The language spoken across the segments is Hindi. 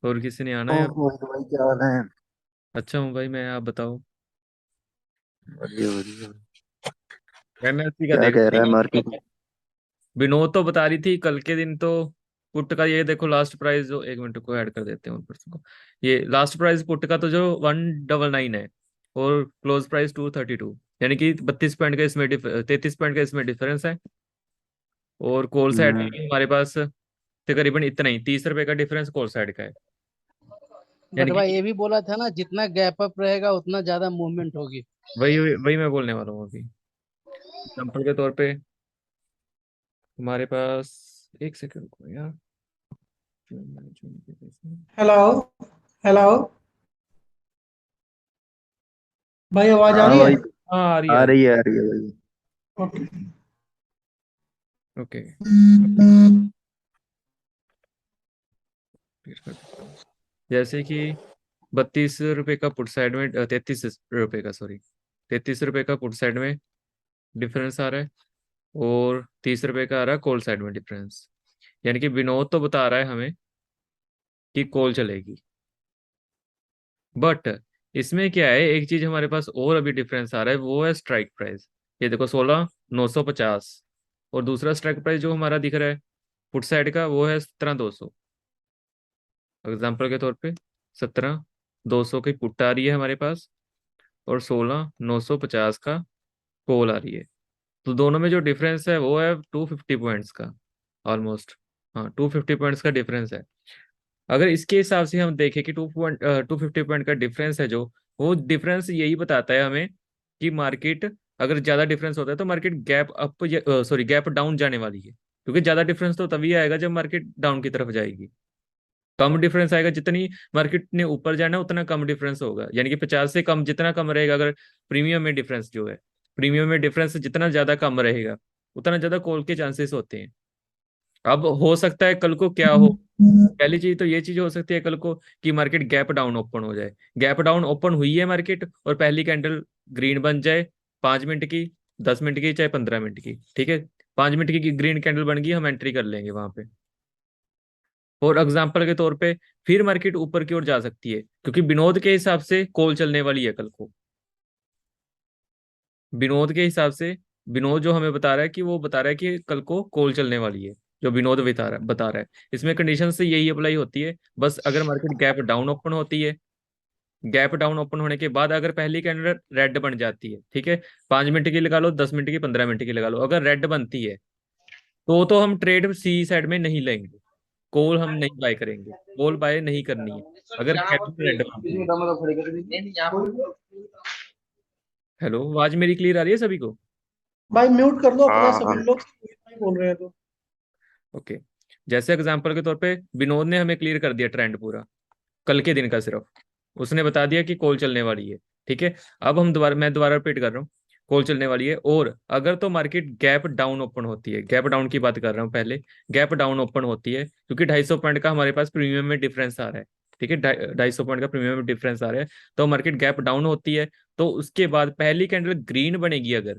और किसी ने आना है और यहाँ? मोहित भाई क्या हाल है? अच्छा हूँ भाई मैं, आप बताओ। बढ़िया बढ़िया। एमएससी का क्या देख कह रहा है रहे मार्केट? हैं। विनोद तो बता रही थी कल के दिन तो पुट का ये देखो लास्ट प्राइस जो, एक मिनट को ऐड कर देते हैं उन पर्सन को। ये लास्ट प्राइस पुट का तो जो 199 है, और क्लोज प्राइस 232, यानी कि 32 पॉइंट का इसमें 33 पॉइंट का इसमें डिफरेंस है। और कॉल साइड में हम्म। भी हमारे पास तकरीबन इतना ही 30 रुपए का डिफरेंस कॉल साइड का है। यानी हम्म। बट भाई कि ये भी बोला था ना, जितना गैप अप रहेगा उतना ज्यादा मूवमेंट होगी। वही वही मैं बोलने वाला हूँ अभी। एग्जाम्पल के तौर पे हमारे पास, एक सेकंड को यार। हेलो। हेलो। भाई आवाज आ हाँ रही है? भाई। हाँ आ रही है, आ आ रही रही है आ रही है भाई। ओके। है। ओके। जैसे कि 32 रुपए का पुट साइड में, 33 रुपए का, सॉरी, 33 रुपए का पुट साइड में डिफरेंस आ रहा है, और 30 रुपए का आ रहा है कॉल साइड में डिफरेंस। यानी कि विनोद तो बता रहा है हमें कि कॉल चलेगी, बट इसमें क्या है, एक चीज हमारे पास और अभी डिफरेंस आ रहा है, वो है स्ट्राइक प्राइस। ये देखो 16,950, और दूसरा स्ट्राइक प्राइस जो हमारा दिख रहा है पुट साइड का, वो है 17,200। एग्जाम्पल के तौर पे 17,200 की पुट आ रही है हमारे पास, और 16,950 का कॉल आ रही है। तो दोनों में जो डिफरेंस है वो है 250 पॉइंट्स का, ऑलमोस्ट। हाँ, 250 पॉइंट्स का डिफरेंस है। अगर इसके हिसाब से हम देखें कि 250 पॉइंट का डिफरेंस है जो, वो डिफरेंस यही बताता है हमें कि मार्केट, अगर ज्यादा डिफरेंस होता है तो market gap up, sorry gap down जाने वाली है। क्योंकि ज्यादा डिफरेंस तो तभी आएगा जब मार्केट डाउन की तरफ जाएगी। कम डिफरेंस आएगा, जितनी मार्केट ने ऊपर जाना है उतना कम डिफरेंस होगा, यानी कि 50 से कम जितना कम रहेगा, अगर प्रीमियम में डिफरेंस जो है, प्रीमियम में डिफरेंस जितना ज्यादा कम रहेगा उतना ज्यादा कॉल के चांसेस होते हैं। अब हो सकता है कल को क्या हो, पहली चीज तो ये चीज हो सकती है कल को कि मार्केट गैप डाउन ओपन हो जाए। गैप डाउन ओपन हुई है मार्केट, और पहली कैंडल ग्रीन बन जाए, 5 मिनट की, 10 मिनट की, चाहे 15 मिनट की, ठीक है। 5 मिनट की ग्रीन कैंडल बन गई, हम एंट्री कर लेंगे वहां पे। और एग्जाम्पल के तौर पे फिर मार्केट ऊपर की ओर जा सकती है, क्योंकि विनोद के हिसाब से कॉल चलने वाली है कल को। विनोद के हिसाब से, विनोद जो हमें बता रहा है कि वो बता रहा है कि कल को कॉल चलने वाली है, जो विनोद बता रहा है। इसमें कंडीशन से यही अप्लाई होती है, बस अगर मार्केट गैप डाउन ओपन होती है, गैप डाउन ओपन होने के बाद अगर पहली कैंडल रेड बन जाती है, ठीक है, 5 मिनट की लगा लो, 10 मिनट की, 15 मिनट की लगा लो, अगर रेड बनती है तो हम ट्रेड सी साइड में नहीं लेंगे, कॉल हम नहीं बाय करेंगे, कॉल बाय नहीं करनी है अगर कैंडल रेड बनती है। हेलो, आवाज मेरी क्लियर आ रही है सभी को? भाई म्यूट कर लो अपना, हाँ सभी हाँ। लोग नहीं बोल रहे हैं तो। ओके। जैसे एग्जांपल के तौर पे विनोद ने हमें क्लियर कर दिया ट्रेंड पूरा, कल के दिन का सिर्फ, उसने बता दिया कि कॉल चलने वाली है, ठीक है। अब मैं दोबारा रिपीट कर रहा हूँ, कॉल चलने वाली है, और अगर तो मार्केट गैप डाउन ओपन होती है, गैप डाउन की बात कर रहा हूँ पहले, गैप डाउन ओपन होती है क्योंकि 250 पॉइंट का हमारे पास प्रीमियम में डिफरेंस आ रहा है, ठीक है, 250 पॉइंट का प्रीमियम में डिफरेंस आ रहा है, तो मार्केट गैप डाउन होती है, तो उसके बाद पहली कैंडल ग्रीन बनेगी अगर,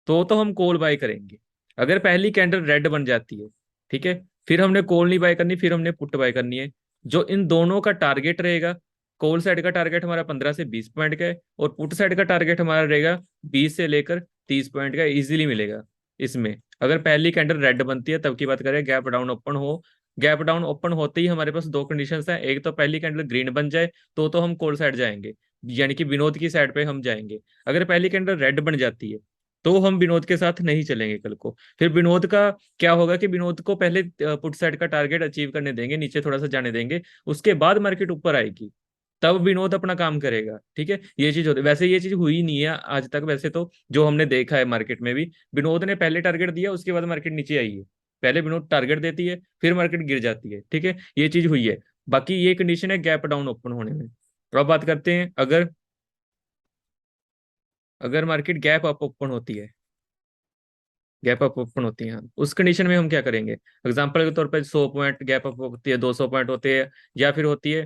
तो हम कॉल बाय करेंगे। अगर पहली कैंडल रेड बन जाती है, ठीक है, फिर हमने कॉल नहीं बाय करनी, फिर हमने पुट बाय करनी है। जो इन दोनों का टारगेट रहेगा, कॉल साइड का टारगेट हमारा 15 से 20 पॉइंट का है, और पुट साइड का टारगेट हमारा रहेगा 20 से लेकर 30 पॉइंट का, इजीली मिलेगा इसमें। अगर पहली कैंडल रेड बनती है तब की बात करें, गैप डाउन ओपन हो, गैप डाउन ओपन होते ही हमारे पास दो कंडीशंस हैं, एक तो पहली कैंडल ग्रीन बन जाए, तो हम कॉल साइड जाएंगे, यानी कि विनोद की साइड पे हम जाएंगे। अगर पहली कैंडल रेड बन जाती है तो हम विनोद के साथ नहीं चलेंगे कल को। फिर विनोद का क्या होगा कि विनोद को पहले पुट साइड का टारगेट अचीव करने देंगे, नीचे थोड़ा सा जाने देंगे, उसके बाद मार्केट ऊपर आएगी, तब विनोद अपना काम करेगा, ठीक है। ये चीज होती है, वैसे ये चीज हुई नहीं है आज तक, वैसे तो जो हमने देखा है मार्केट में भी, विनोद ने पहले टारगेट दिया, उसके बाद मार्केट नीचे आई है। पहले विनोद टारगेट देती है, फिर मार्केट गिर जाती है, ठीक है, ये चीज हुई है। बाकी ये कंडीशन है गैप डाउन ओपन होने में। तो अब बात करते हैं, अगर अगर मार्केट गैप अप ओपन होती है, गैप अप ओपन होती है, उस कंडीशन में हम क्या करेंगे? एग्जांपल के तौर पे 100 पॉइंट गैप अप होती है, 200 पॉइंट होते हैं, या फिर होती है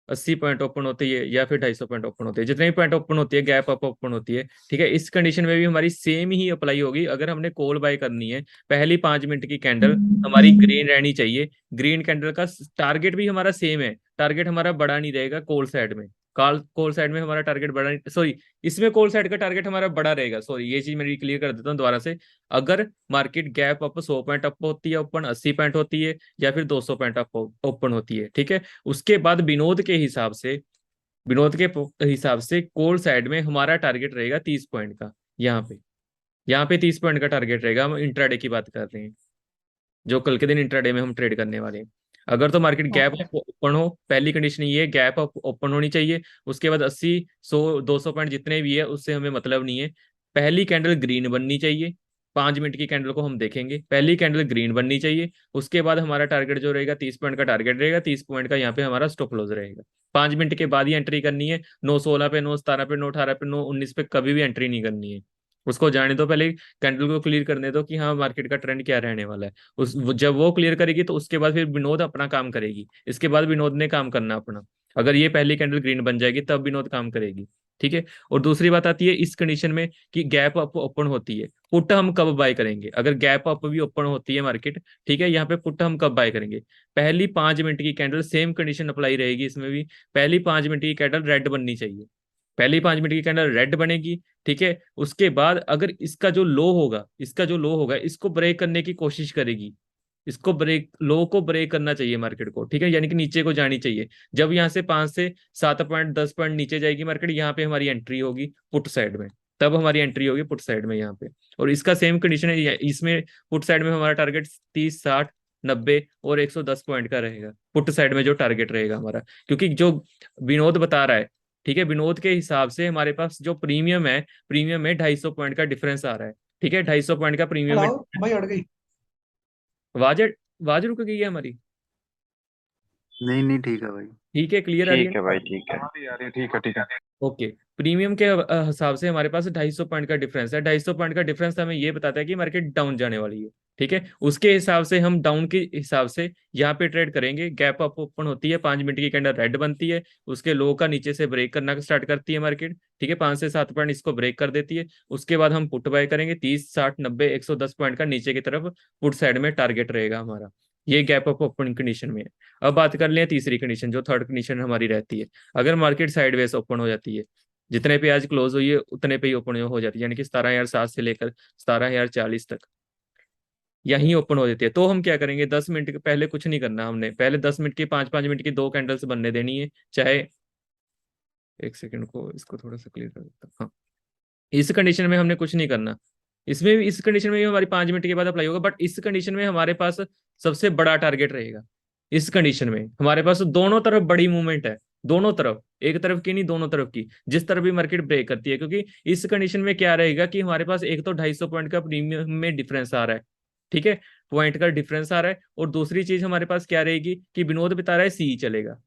80 पॉइंट ओपन होती है या फिर 250 पॉइंट ओपन होती है, जितने भी पॉइंट ओपन होती है गैप अप ओपन होती है। ठीक है, इस कंडीशन में भी हमारी सेम ही अप्लाई होगी। अगर हमने कॉल बाय करनी है, पहली 5 मिनट की कैंडल हमारी ग्रीन रहनी चाहिए। ग्रीन कैंडल का टारगेट भी हमारा सेम है, टारगेट हमारा बड़ा नहीं रहेगा कॉल साइड में। कॉल साइड में हमारा टारगेट बड़ा नहीं, सॉरी, इसमें कॉल साइड का टारगेट हमारा बड़ा रहेगा। सॉरी, ये चीज मैं क्लियर कर देता हूँ दोबारा से। अगर market gap up 100 point up होती है ओपन, 80 पॉइंट होती है या फिर 200 पॉइंट अप ओपन होती है, ठीक है, उसके बाद विनोद के हिसाब से कॉल साइड में हमारा टारगेट रहेगा 30 पॉइंट का। यहाँ पे 30 पॉइंट का टारगेट रहेगा। हम इंट्राडे की बात कर रहे हैं, जो कल के दिन इंट्राडे में हम ट्रेड करने वाले हैं। अगर तो मार्केट गैप ओके। ओपन हो, पहली कंडीशन ये है गैप ओपन होनी चाहिए। उसके बाद 80, 100, 200 पॉइंट जितने भी है उससे हमें मतलब नहीं है। पहली कैंडल ग्रीन बननी चाहिए। 5 मिनट की कैंडल को हम देखेंगे, पहली कैंडल ग्रीन बननी चाहिए। उसके बाद हमारा टारगेट जो रहेगा 30 पॉइंट का टारगेट रहेगा, 30 पॉइंट का यहाँ पे हमारा स्टॉप लॉस रहेगा। 5 मिनट के बाद ही एंट्री करनी है। 9:16 पे, 9:17 पे, 9:18 पे, 9:19 पे कभी भी एंट्री नहीं करनी है। उसको जाने दो, पहले कैंडल को क्लियर करने दो कि हाँ मार्केट का ट्रेंड क्या रहने वाला है। जब वो क्लियर करेगी तो उसके बाद फिर विनोद अपना काम करेगी। इसके बाद विनोद ने काम करना अपना। अगर ये पहली कैंडल ग्रीन बन जाएगी तब विनोद काम करेगी। ठीक है। और दूसरी बात आती है इस कंडीशन में कि गैप अप ओपन होती है, पुट हम कब बाय करेंगे। अगर गैप अप भी ओपन होती है मार्केट, ठीक है, यहाँ पे पुट हम कब बाय करेंगे। पहली 5 मिनट की कैंडल, सेम कंडीशन अप्लाई रहेगी इसमें भी। पहली 5 मिनट की कैंडल रेड बननी चाहिए। पहली 5 मिनट की कैंडल रेड बनेगी। ठीक है। उसके बाद अगर इसका जो लो होगा इसको ब्रेक करने की कोशिश करेगी। इसको ब्रेक, लो को ब्रेक करना चाहिए मार्केट को। ठीक है, यानी कि नीचे को जानी चाहिए। जब यहाँ से 5 से 7 पॉइंट 10 पॉइंट नीचे जाएगी मार्केट, यहाँ पे हमारी एंट्री होगी पुट साइड में। तब हमारी एंट्री होगी पुट साइड में यहाँ पे। और इसका सेम कंडीशन है इसमें। पुट साइड में हमारा टारगेट 30, 60, 90 और 110 पॉइंट का रहेगा। पुट साइड में जो टारगेट रहेगा हमारा, क्योंकि जो विनोद बता रहा है, ठीक है, विनोद के हिसाब से हमारे पास जो प्रीमियम में 250 पॉइंट का डिफरेंस आ रहा है। ठीक है, 250 पॉइंट का प्रीमियम में। लाओ भाई, अड़ गई। आवाज आवाज रुक गई है हमारी। नहीं नहीं, ठीक है भाई। ठीक है, क्लियर आ रही है ठीक है ना? भाई, ठीक है। हमारी आ रही है, ठीक है ठीक है। ओके। प्रीमियम के हिसाब से हमारे पास 250 पॉइंट का डिफरेंस है। 250 पॉइंट का डिफरेंस हमें ये बताता है कि मार्केट डाउन जाने वाली है। ठीक है, उसके हिसाब से हम डाउन के हिसाब से यहाँ पे ट्रेड करेंगे। गैप अप ओपन होती है, 5 मिनट की कैंडल रेड बनती है, उसके लो का नीचे से ब्रेक करना स्टार्ट करती है मार्केट। ठीक है, 5 से 7 पॉइंट इसको ब्रेक कर देती है। उसके बाद हम पुट बाय करेंगे 30, 60, 90, 110 पॉइंट का नीचे की तरफ पुट साइड में टारगेट रहेगा हमारा। ये गैप अप ओपन कंडीशन में है। अब बात कर लें तीसरी कंडीशन, जो थर्ड कंडीशन हमारी रहती है। अगर मार्केट साइडवेज ओपन हो जाती है, जितने पे आज क्लोज हुई है उतने पे ही ओपन हो जाती है, यानी कि 17,007 से लेकर 17,040 तक यहीं ओपन हो जाती है, तो हम क्या करेंगे, 10 मिनट के पहले कुछ नहीं करना हमने। पहले 10 मिनट की 5-5 मिनट की 2 कैंडल्स बनने देनी है। चाहे एक सेकंड को इसको थोड़ा सा क्लियर कर देता हूँ। हाँ, इस कंडीशन में हमने कुछ नहीं करना। इसमें भी, इस कंडीशन में भी हमारी 5 मिनट के बाद अप्लाई होगा, बट इस कंडीशन में हमारे पास सबसे बड़ा टारगेट रहेगा। इस कंडीशन में हमारे पास दोनों तरफ बड़ी मूवमेंट है। दोनों तरफ, एक तरफ की नहीं, दोनों तरफ की, जिस तरफ भी मार्केट ब्रेक करती है। क्योंकि इस कंडीशन में क्या रहेगा कि हमारे पास एक तो 250 पॉइंट का प्रीमियम में डिफरेंस आ रहा है। ठीक है, पॉइंट का डिफरेंस आ रहा है। और दूसरी चीज हमारे पास क्या रहेगी कि विनोद बता रहा है सी चलेगा।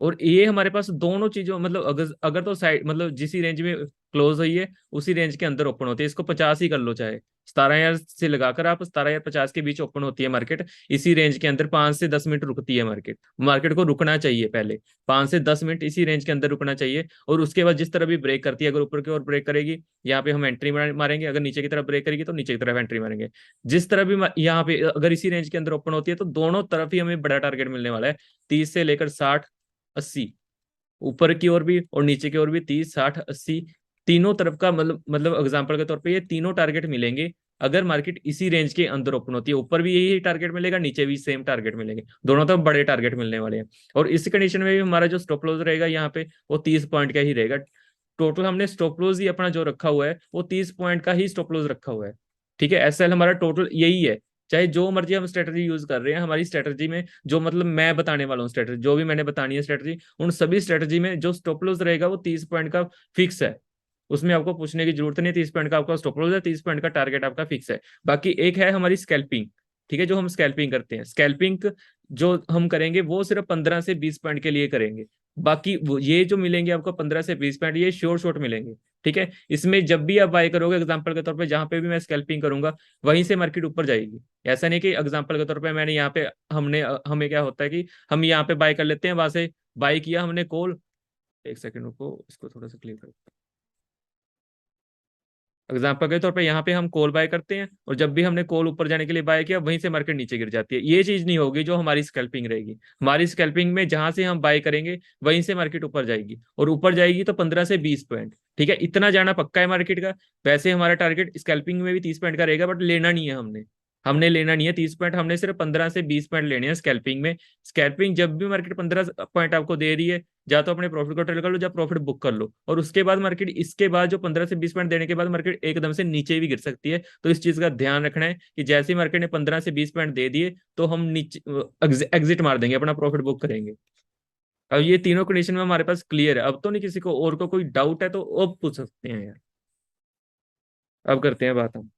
और ये हमारे पास दोनों चीजों, मतलब अगर अगर तो साइड, मतलब जिस रेंज में क्लोज हुई है उसी रेंज के अंदर ओपन होती है। इसको 50 ही कर लो, चाहे 17,000 से लगाकर आप 17,050 के बीच ओपन होती है मार्केट। इसी रेंज के अंदर 5 से 10 मिनट रुकती है मार्केट। मार्केट को रुकना चाहिए पहले 5 से 10 मिनट इसी रेंज के अंदर रुकना चाहिए। और उसके बाद जिस तरह भी ब्रेक करती है, अगर ऊपर की ओर ब्रेक करेगी यहाँ पे हम एंट्री मारेंगे, अगर नीचे की तरफ ब्रेक करेगी तो नीचे की तरफ एंट्री मारेंगे। जिस तरह भी यहाँ पे अगर इसी रेंज के अंदर ओपन होती है तो दोनों तरफ ही हमें बड़ा टारगेट मिलने वाला है। 30 से लेकर 60, 80, ऊपर की ओर भी और नीचे की ओर भी 30, 60, 80, तीनों तरफ का, मतलब एग्जांपल के तौर पे ये तीनों टारगेट मिलेंगे। अगर मार्केट इसी रेंज के अंदर ओपन होती है, ऊपर भी यही टारगेट मिलेगा, नीचे भी सेम टारगेट मिलेंगे, दोनों तरफ बड़े टारगेट मिलने वाले हैं। और इस कंडीशन में भी हमारा जो स्टॉप लॉस रहेगा यहाँ पे वो 30 पॉइंट का ही रहेगा। टोटल हमने स्टॉप लॉस ही अपना जो रखा हुआ है वो 30 पॉइंट का ही स्टॉप लॉस रखा हुआ है। ठीक है, एसएल हमारा टोटल यही है। चाहे जो मर्जी हम स्ट्रेटजी यूज कर रहे हैं, हमारी स्ट्रेटजी में जो, मतलब मैं बताने वाला हूँ स्ट्रेटजी, जो भी मैंने बतानी है स्ट्रेटजी, उन सभी स्ट्रेटजी में जो स्टॉप लॉस रहेगा वो 30 पॉइंट का फिक्स है। उसमें आपको पूछने की जरूरत नहीं, 30 पॉइंट का आपका स्टॉप लॉस है, 30 पॉइंट का टारगेट आपका फिक्स है। बाकी एक है हमारी स्कैल्पिंग। ठीक है, जो हम स्कैल्पिंग करते हैं, स्कैल्पिंग जो हम करेंगे वो सिर्फ 15 से 20 पॉइंट के लिए करेंगे। बाकी ये जो मिलेंगे आपको 15 से 20 पॉइंट, ये श्योर शॉट मिलेंगे। ठीक है, इसमें जब भी आप बाय करोगे, एग्जांपल के तौर पे जहां पे भी मैं स्कैल्पिंग करूंगा वहीं से मार्केट ऊपर जाएगी। ऐसा नहीं कि एग्जांपल के तौर पे मैंने यहाँ पे हमें क्या होता है कि हम यहाँ पे बाय कर लेते हैं, वहां से बाय किया हमने कॉल। एक सेकंड रुको, इसको थोड़ा सा क्लियर करो। एग्जाम्पल के तौर पे यहाँ पे हम कॉल बाय करते हैं, और जब भी हमने कॉल ऊपर जाने के लिए बाय किया वहीं से मार्केट नीचे गिर जाती है। ये चीज नहीं होगी जो हमारी स्कैल्पिंग रहेगी। हमारी स्कैल्पिंग में जहां से हम बाय करेंगे वहीं से मार्केट ऊपर जाएगी, और ऊपर जाएगी तो 15 से 20 पॉइंट। ठीक है, इतना जाना पक्का है मार्केट का। वैसे हमारा टारगेट स्कैल्पिंग में भी 30 पॉइंट का रहेगा, बट लेना नहीं है हमने। हमने लेना नहीं है 30 पॉइंट, हमने सिर्फ 15 से 20 पॉइंट लेने हैं स्कैल्पिंग में। स्कैल्पिंग जब भी मार्केट 15 पॉइंट आपको दे रही है, या तो अपने प्रॉफिट को ट्रेल कर लो या प्रॉफिट बुक कर लो, और उसके बाद मार्केट, इसके बाद जो 15 से 20 पॉइंट देने के बाद मार्केट एकदम से नीचे भी गिर सकती है। तो इस चीज का ध्यान रखना है कि जैसे ही मार्केट ने 15 से 20 पॉइंट दे दिए तो हम नीचे एग्जिट मार देंगे, अपना प्रॉफिट बुक करेंगे। अब ये तीनों कंडीशन में हमारे पास क्लियर है। अब तो नहीं किसी को और को कोई डाउट है तो अब पूछ सकते हैं यार। अब करते हैं बात हम।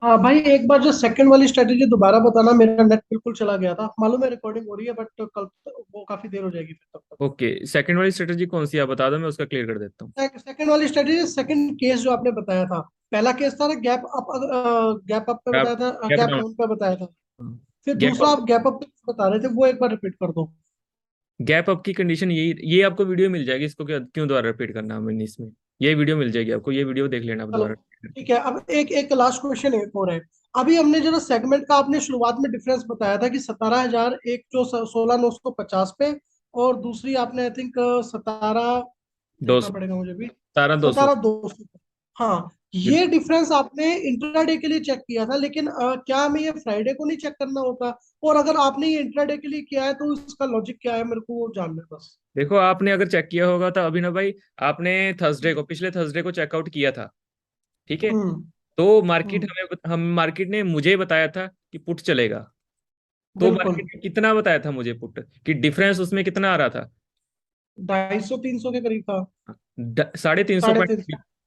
हाँ भाई, एक बार जो सेकंड वाली स्ट्रेटेजी दोबारा बताना, मेरा नेट बिल्कुल चला गया था। मालूम है रिकॉर्डिंग हो रही है, बट कल वो काफी देर हो जाएगी फिर तब ओके, सेकंड वाली स्ट्रेटेजी कौन सी आप बता दो, मैं उसका क्लियर कर देता हूँ। तक। सेकंड वाली स्ट्रेटेजी, सेकंड केस जो आपने बताया था, पहला केस था ना गैप अप, गैप अप पे गैप बताया था, गैप गैप डाउन। डाउन पे बताया था। फिर गैप दूसरा आप गैप अप पे बता रहे थे, वो एक बार रिपीट कर दो। गैप अप की कंडीशन यही, ये आपको वीडियो मिल जाएगी, इसको क्यों दोबारा रिपीट करना है मैंने इसमें। ये वीडियो मिल जाएगी आपको, ये वीडियो देख लेना आप चलो दोबारा। ठीक है। अब एक एक लास्ट क्वेश्चन एक और है। अभी हमने जो सेगमेंट का आपने शुरुआत में डिफरेंस बताया था कि 17,000, एक जो 16,950 पे, और दूसरी आपने आई थिंक 17, देखना 200, पड़ेगा मुझे भी, 17,200। 17,200। हाँ, ये डिफरेंस आपने इंट्राडे के लिए चेक किया था, लेकिन क्या हमें ये फ्राइडे को नहीं चेक करना होता? और अगर आपने ये इंट्राडे के लिए किया है तो इसका लॉजिक क्या है, मेरे को वो जानना है बस। देखो, आपने अगर चेक किया होगा तो अभिनव भाई, आपने थर्सडे को, पिछले थर्सडे को चेकआउट किया था। ठीक है, हम्म। तो मार्केट हम्म। हम मार्केट ने मुझे बताया था कि पुट चलेगा। तो बिल्कुल। मार्केट ने कितना बताया था मुझे पुट, कि डिफरेंस उसमें कितना आ रहा था? 250-300 के करीब था। 350 साढ़े तीन पॉइंट।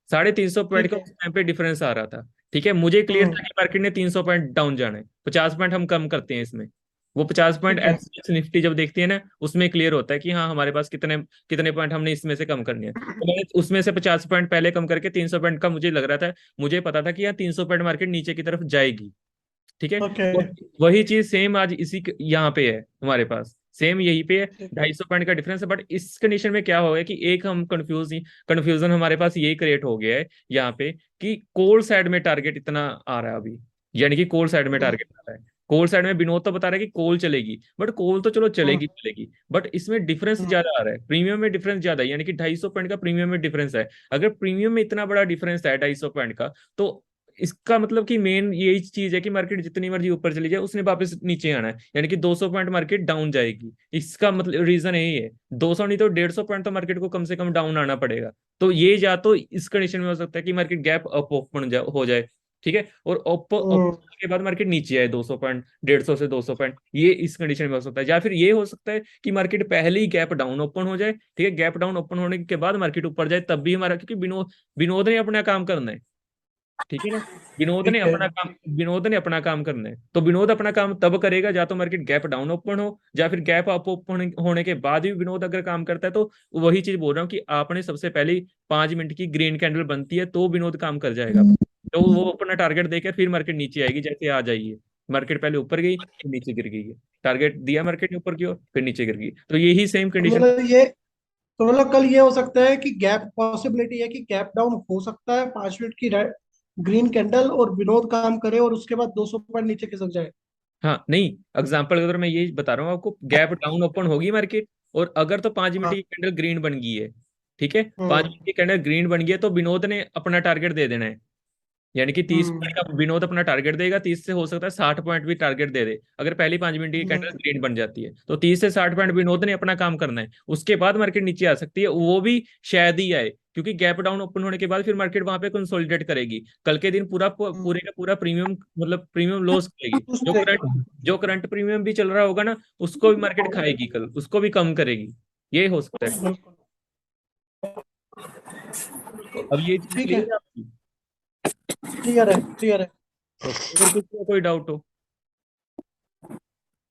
सौ 350 पॉइंट ठीक का है। उस टाइम पे डिफरेंस आ रहा था। ठीक है, मुझे क्लियर था हम्म। कि मार्केट ने 300 पॉइंट डाउन जाना है। 50 पॉइंट हम कम करते हैं इसमें। वो 50 पॉइंट ठीक है। निफ्टी जब देखती है ना, उसमें क्लियर होता है कि हाँ हमारे पास कितने कितने पॉइंट हमने इसमें से कम करने हैं। तो मैंने उसमें से 50 पॉइंट पहले कम करके 300 पॉइंट का मुझे लग रहा था, मुझे पता था कि यहाँ 300 पॉइंट मार्केट नीचे की तरफ जाएगी। ठीक है, ओके। तो वही चीज सेम आज यहाँ पे है हमारे पास, सेम यही पे है। ठीक है। 250 पॉइंट का डिफरेंस है, बट इस कंडीशन में क्या हो गया कि एक हम कंफ्यूजन हमारे पास यही क्रिएट हो गया है यहाँ पे, कि कोल साइड में टारगेट इतना आ रहा है अभी। यानी कि कोल साइड में हम्म। टारगेट आ रहा है। कोल साइड में विनोद तो बता रहा है कि कोल चलेगी, बट कोल तो चलो हम्म। चलेगी चलेगी, बट इसमें डिफरेंस हम्म। ज्यादा आ रहा है, प्रीमियम में डिफरेंस ज्यादा है। यानी कि 250 पॉइंट का प्रीमियम में डिफरेंस है। अगर प्रीमियम में इतना बड़ा डिफरेंस है 250 पॉइंट का, तो इसका मतलब कि मेन यही चीज है कि मार्केट जितनी मर्जी ऊपर चली जाए उसने वापस नीचे आना है। यानी कि 200 पॉइंट मार्केट डाउन जाएगी। इसका मतलब रीजन यही है। 200 नहीं तो 150 पॉइंट तो मार्केट को कम से कम डाउन आना पड़ेगा। तो ये या तो इस कंडीशन में हो सकता है कि मार्केट गैप अप ओपन हो जाए। ठीक है, और अप हम्म। के बाद मार्केट नीचे आए 200 पॉइंट, 150 से 200 पॉइंट, ये इस कंडीशन में हो सकता है। या फिर ये हो सकता है कि मार्केट पहले ही गैप डाउन ओपन हो जाए। ठीक है, गैप डाउन ओपन होने के बाद मार्केट ऊपर जाए, तब भी हमारा, क्योंकि विनोद ने अपना काम करना है। ठीक है ना, ठीक है। विनोद ने अपना काम करना है। तो विनोद अपना काम तब करेगा या तो मार्केट गैप डाउन ओपन हो, या फिर गैप अप ओपन होने के बाद भी विनोद अगर काम करता है। तो वही चीज बोल रहा हूँ कि आपने सबसे पहले 5 मिनट की ग्रीन कैंडल बनती है तो विनोद काम कर जाएगा। तो वो अपना टारगेट देकर फिर मार्केट नीचे आएगी, जैसे आ जाइए। मार्केट पहले ऊपर गई फिर नीचे गिर गई है। टारगेट दिया मार्केट ने ऊपर की ओर, फिर नीचे गिर गई। तो यही सेम तो कंडीशन। मतलब ये तो मतलब कल ये हो सकता है कि गैप, पॉसिबिलिटी है कि गैप डाउन हो सकता है, 5 मिनट की ग्रीन कैंडल, और विनोद काम करे और उसके बाद 200 पॉइंट नीचे खिसक जाए। हाँ नहीं, एग्जाम्पल अगर मैं यही बता रहा हूँ आपको, गैप डाउन ओपन होगी मार्केट, और अगर तो 5 मिनट हाँ। की कैंडल ग्रीन बन गई है। ठीक है, पांच हम्म। मिनट की कैंडल ग्रीन बन गई है तो विनोद ने अपना टारगेट दे देना है। यानी कि 30 हम्म। पॉइंट का विनोद अपना टारगेट देगा, 30 से हो सकता है 60 पॉइंट भी टारगेट दे दे। अगर पहली 5 मिनट की कैंडल हम्म। ग्रीन बन जाती है तो 30 से 60 पॉइंट विनोद ने अपना काम करना है। उसके बाद मार्केट नीचे आ सकती है, वो भी शायद ही आए, क्योंकि गैप डाउन ओपन होने के बाद फिर मार्केट वहां पे कंसोलिडेट करेगी। कल के दिन पूरे का पूरा प्रीमियम, मतलब प्रीमियम लॉस करेगी। दूसरी देखो। जो करंट प्रीमियम भी चल रहा होगा ना, उसको भी मार्केट खाएगी, कल उसको भी कम करेगी। ये हो सकता है। बिल्कुल। अब ये चीज ठीक है। क्लियर है आपकी? क्लियर है, क्लियर है। ओके, अगर किसी को कोई डाउट हो।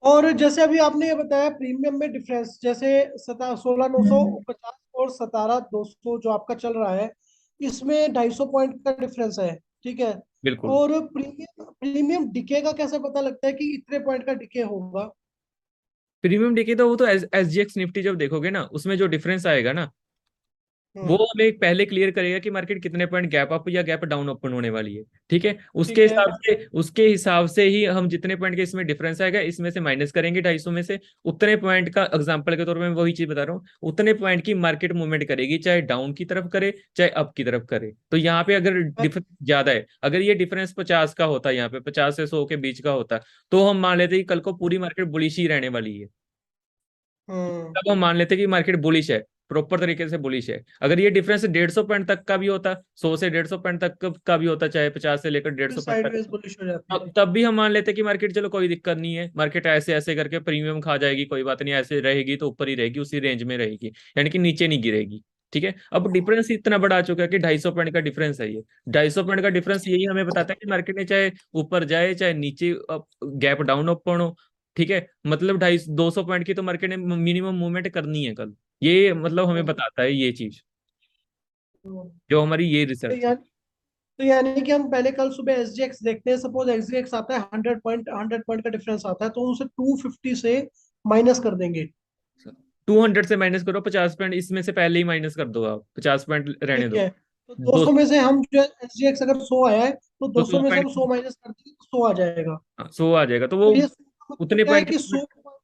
और जैसे अभी आपने ये बताया प्रीमियम में डिफरेंस, जैसे 16,950 और 17,200 जो आपका चल रहा है, इसमें 250 पॉइंट का डिफरेंस है, ठीक है। बिल्कुल। और प्रीमियम प्रीमियम डिके का कैसे पता लगता है कि इतने पॉइंट का डिके होगा? प्रीमियम डिके तो वो तो SGX निफ्टी जब देखोगे ना, उसमें जो डिफरेंस आएगा ना, वो हम्म। हमें पहले क्लियर करेगा कि मार्केट कितने पॉइंट गैप अप या गैप डाउन ओपन होने वाली है। ठीक है, ठीक है। उसके हिसाब से ही हम जितने पॉइंट के इसमें डिफरेंस आएगा, इसमें से माइनस करेंगे 250 में से, उतने पॉइंट का एग्जांपल के तौर पे मैं वही चीज बता रहा हूँ, उतने पॉइंट की मार्केट मूवमेंट करेगी, चाहे डाउन की तरफ करे चाहे अप की तरफ करे। तो यहाँ पे अगर डिफरेंस ज्यादा है, अगर ये डिफरेंस 50 का होता है, यहाँ पे 50 से 100 के बीच का होता, तो हम मान लेते कि कल को पूरी मार्केट बुलिश ही रहने वाली है। हम्म। तब हम मान लेते कि मार्केट बुलिश है, प्रॉपर तरीके से बुलिश है। अगर ये डिफरेंस 150 पॉइंट तक का भी होता, 100 से 150 पॉइंट तक का भी होता, चाहे 50 से लेकर फिर 150 पॉइंट तक, साइडवेज बुलिश हो जाती है। तब भी हम मान लेते कि मार्केट चलो कोई दिक्कत नहीं है, मार्केट ऐसे ऐसे करके प्रीमियम खा जाएगी, कोई बात नहीं, ऐसे रहेगी तो ऊपर ही रहेगी, उसी रेंज में रहेगी, यानी कि नीचे नहीं गिरेगी। ठीक है, अब डिफरेंस इतना बड़ा आ चुका है कि 250 पॉइंट का डिफरेंस है ये। 250 पॉइंट का डिफरेंस यही हमें बताता है कि मार्केट ने चाहे ऊपर जाए चाहे नीचे गैप डाउन ओपन हो। ठीक है, मतलब 250 पॉइंट की तो मार्केट ने मिनिमम मूवमेंट करनी है कल। ये मतलब हमें हम्म। बताता है ये चीज, हम्म। जो हमारी ये तो रिसर्च है। यार, तो यानी कि हम पहले कल सुबह एसजीएक्स देखते हैं, सपोज एसजीएक्स आता है 100 पॉइंट का डिफरेंस आता है, तो उसे 250 से माइनस कर देंगे। 200 से माइनस करो, 50 पॉइंट इसमें से पहले ही माइनस कर दो, आप 50 पॉइंट रहने ठीक दो। है, तो दो 200 में से हम जो एसजीएक्स अगर 100 आया है, तो तो 200 सौ में से हम पॉइंट 100 माइनस कर देंगे तो 100 आ जाएगा। 100 आ जाएगा, तो तो वो ये 100 का मतलब उतने क्या है पॉइंट कि की 100।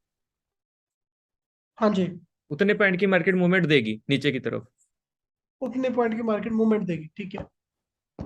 हाँ जी। उतने पॉइंट की मार्केट मूवमेंट देगी नीचे की तरफ। उतने पॉइंट की मार्केट मूवमेंट देगी, ठीक है।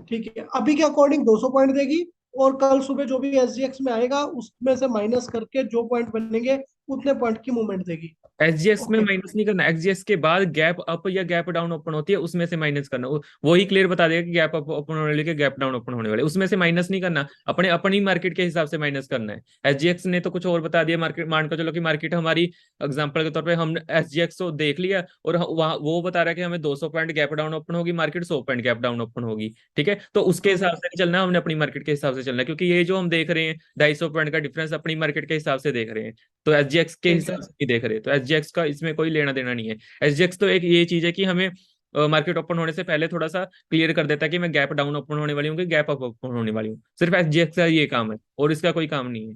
ठीक है, अभी के अकॉर्डिंग 200 पॉइंट देगी, और कल सुबह जो भी एसजीएक्स में आएगा उसमें से माइनस करके जो पॉइंट बनेंगे उतने पॉइंट की मूवमेंट देगी। SGX में ओके। माइनस नहीं करना, SGX के बाद गैप अप या गैप डाउन ओपन होती है, उसमें से माइनस करना। वो ही क्लियर बता देगा कि गैप अप ओपन होने वाले के गैप डाउन ओपन होने वाले, उसमें से माइनस नहीं करना, अपने अपनी मार्केट के हिसाब से माइनस करना है। SGX ने तो कुछ और बता दिया, मार्केट मान कर चलो कि मार्केट हमारी एग्जांपल के तौर पे हमने SGX को देख लिया, और वहाँ वो बता रहा है कि हमें 200 पॉइंट गैप डाउन ओपन होगी, market 100 point gap down open होगी। ठीक है, तो उसके हिसाब से नहीं चलना है, हमने अपनी मार्केट के हिसाब से चलना है, क्योंकि ये जो हम देख रहे हैं 250 पॉइंट का डिफरेंस अपनी मार्केट के हिसाब से देख रहे हैं, तो SGX के ठीक है। हिसाब से नहीं देख रहे। तो SGX का इसमें कोई लेना देना नहीं है। SGX तो एक ये चीज है कि हमें मार्केट ओपन होने से पहले थोड़ा सा क्लियर कर देता है कि मैं गैप डाउन ओपन होने वाली हूँ कि गैप अप ओपन होने वाली हूँ। सिर्फ SGX का ये काम है, और इसका कोई काम नहीं है।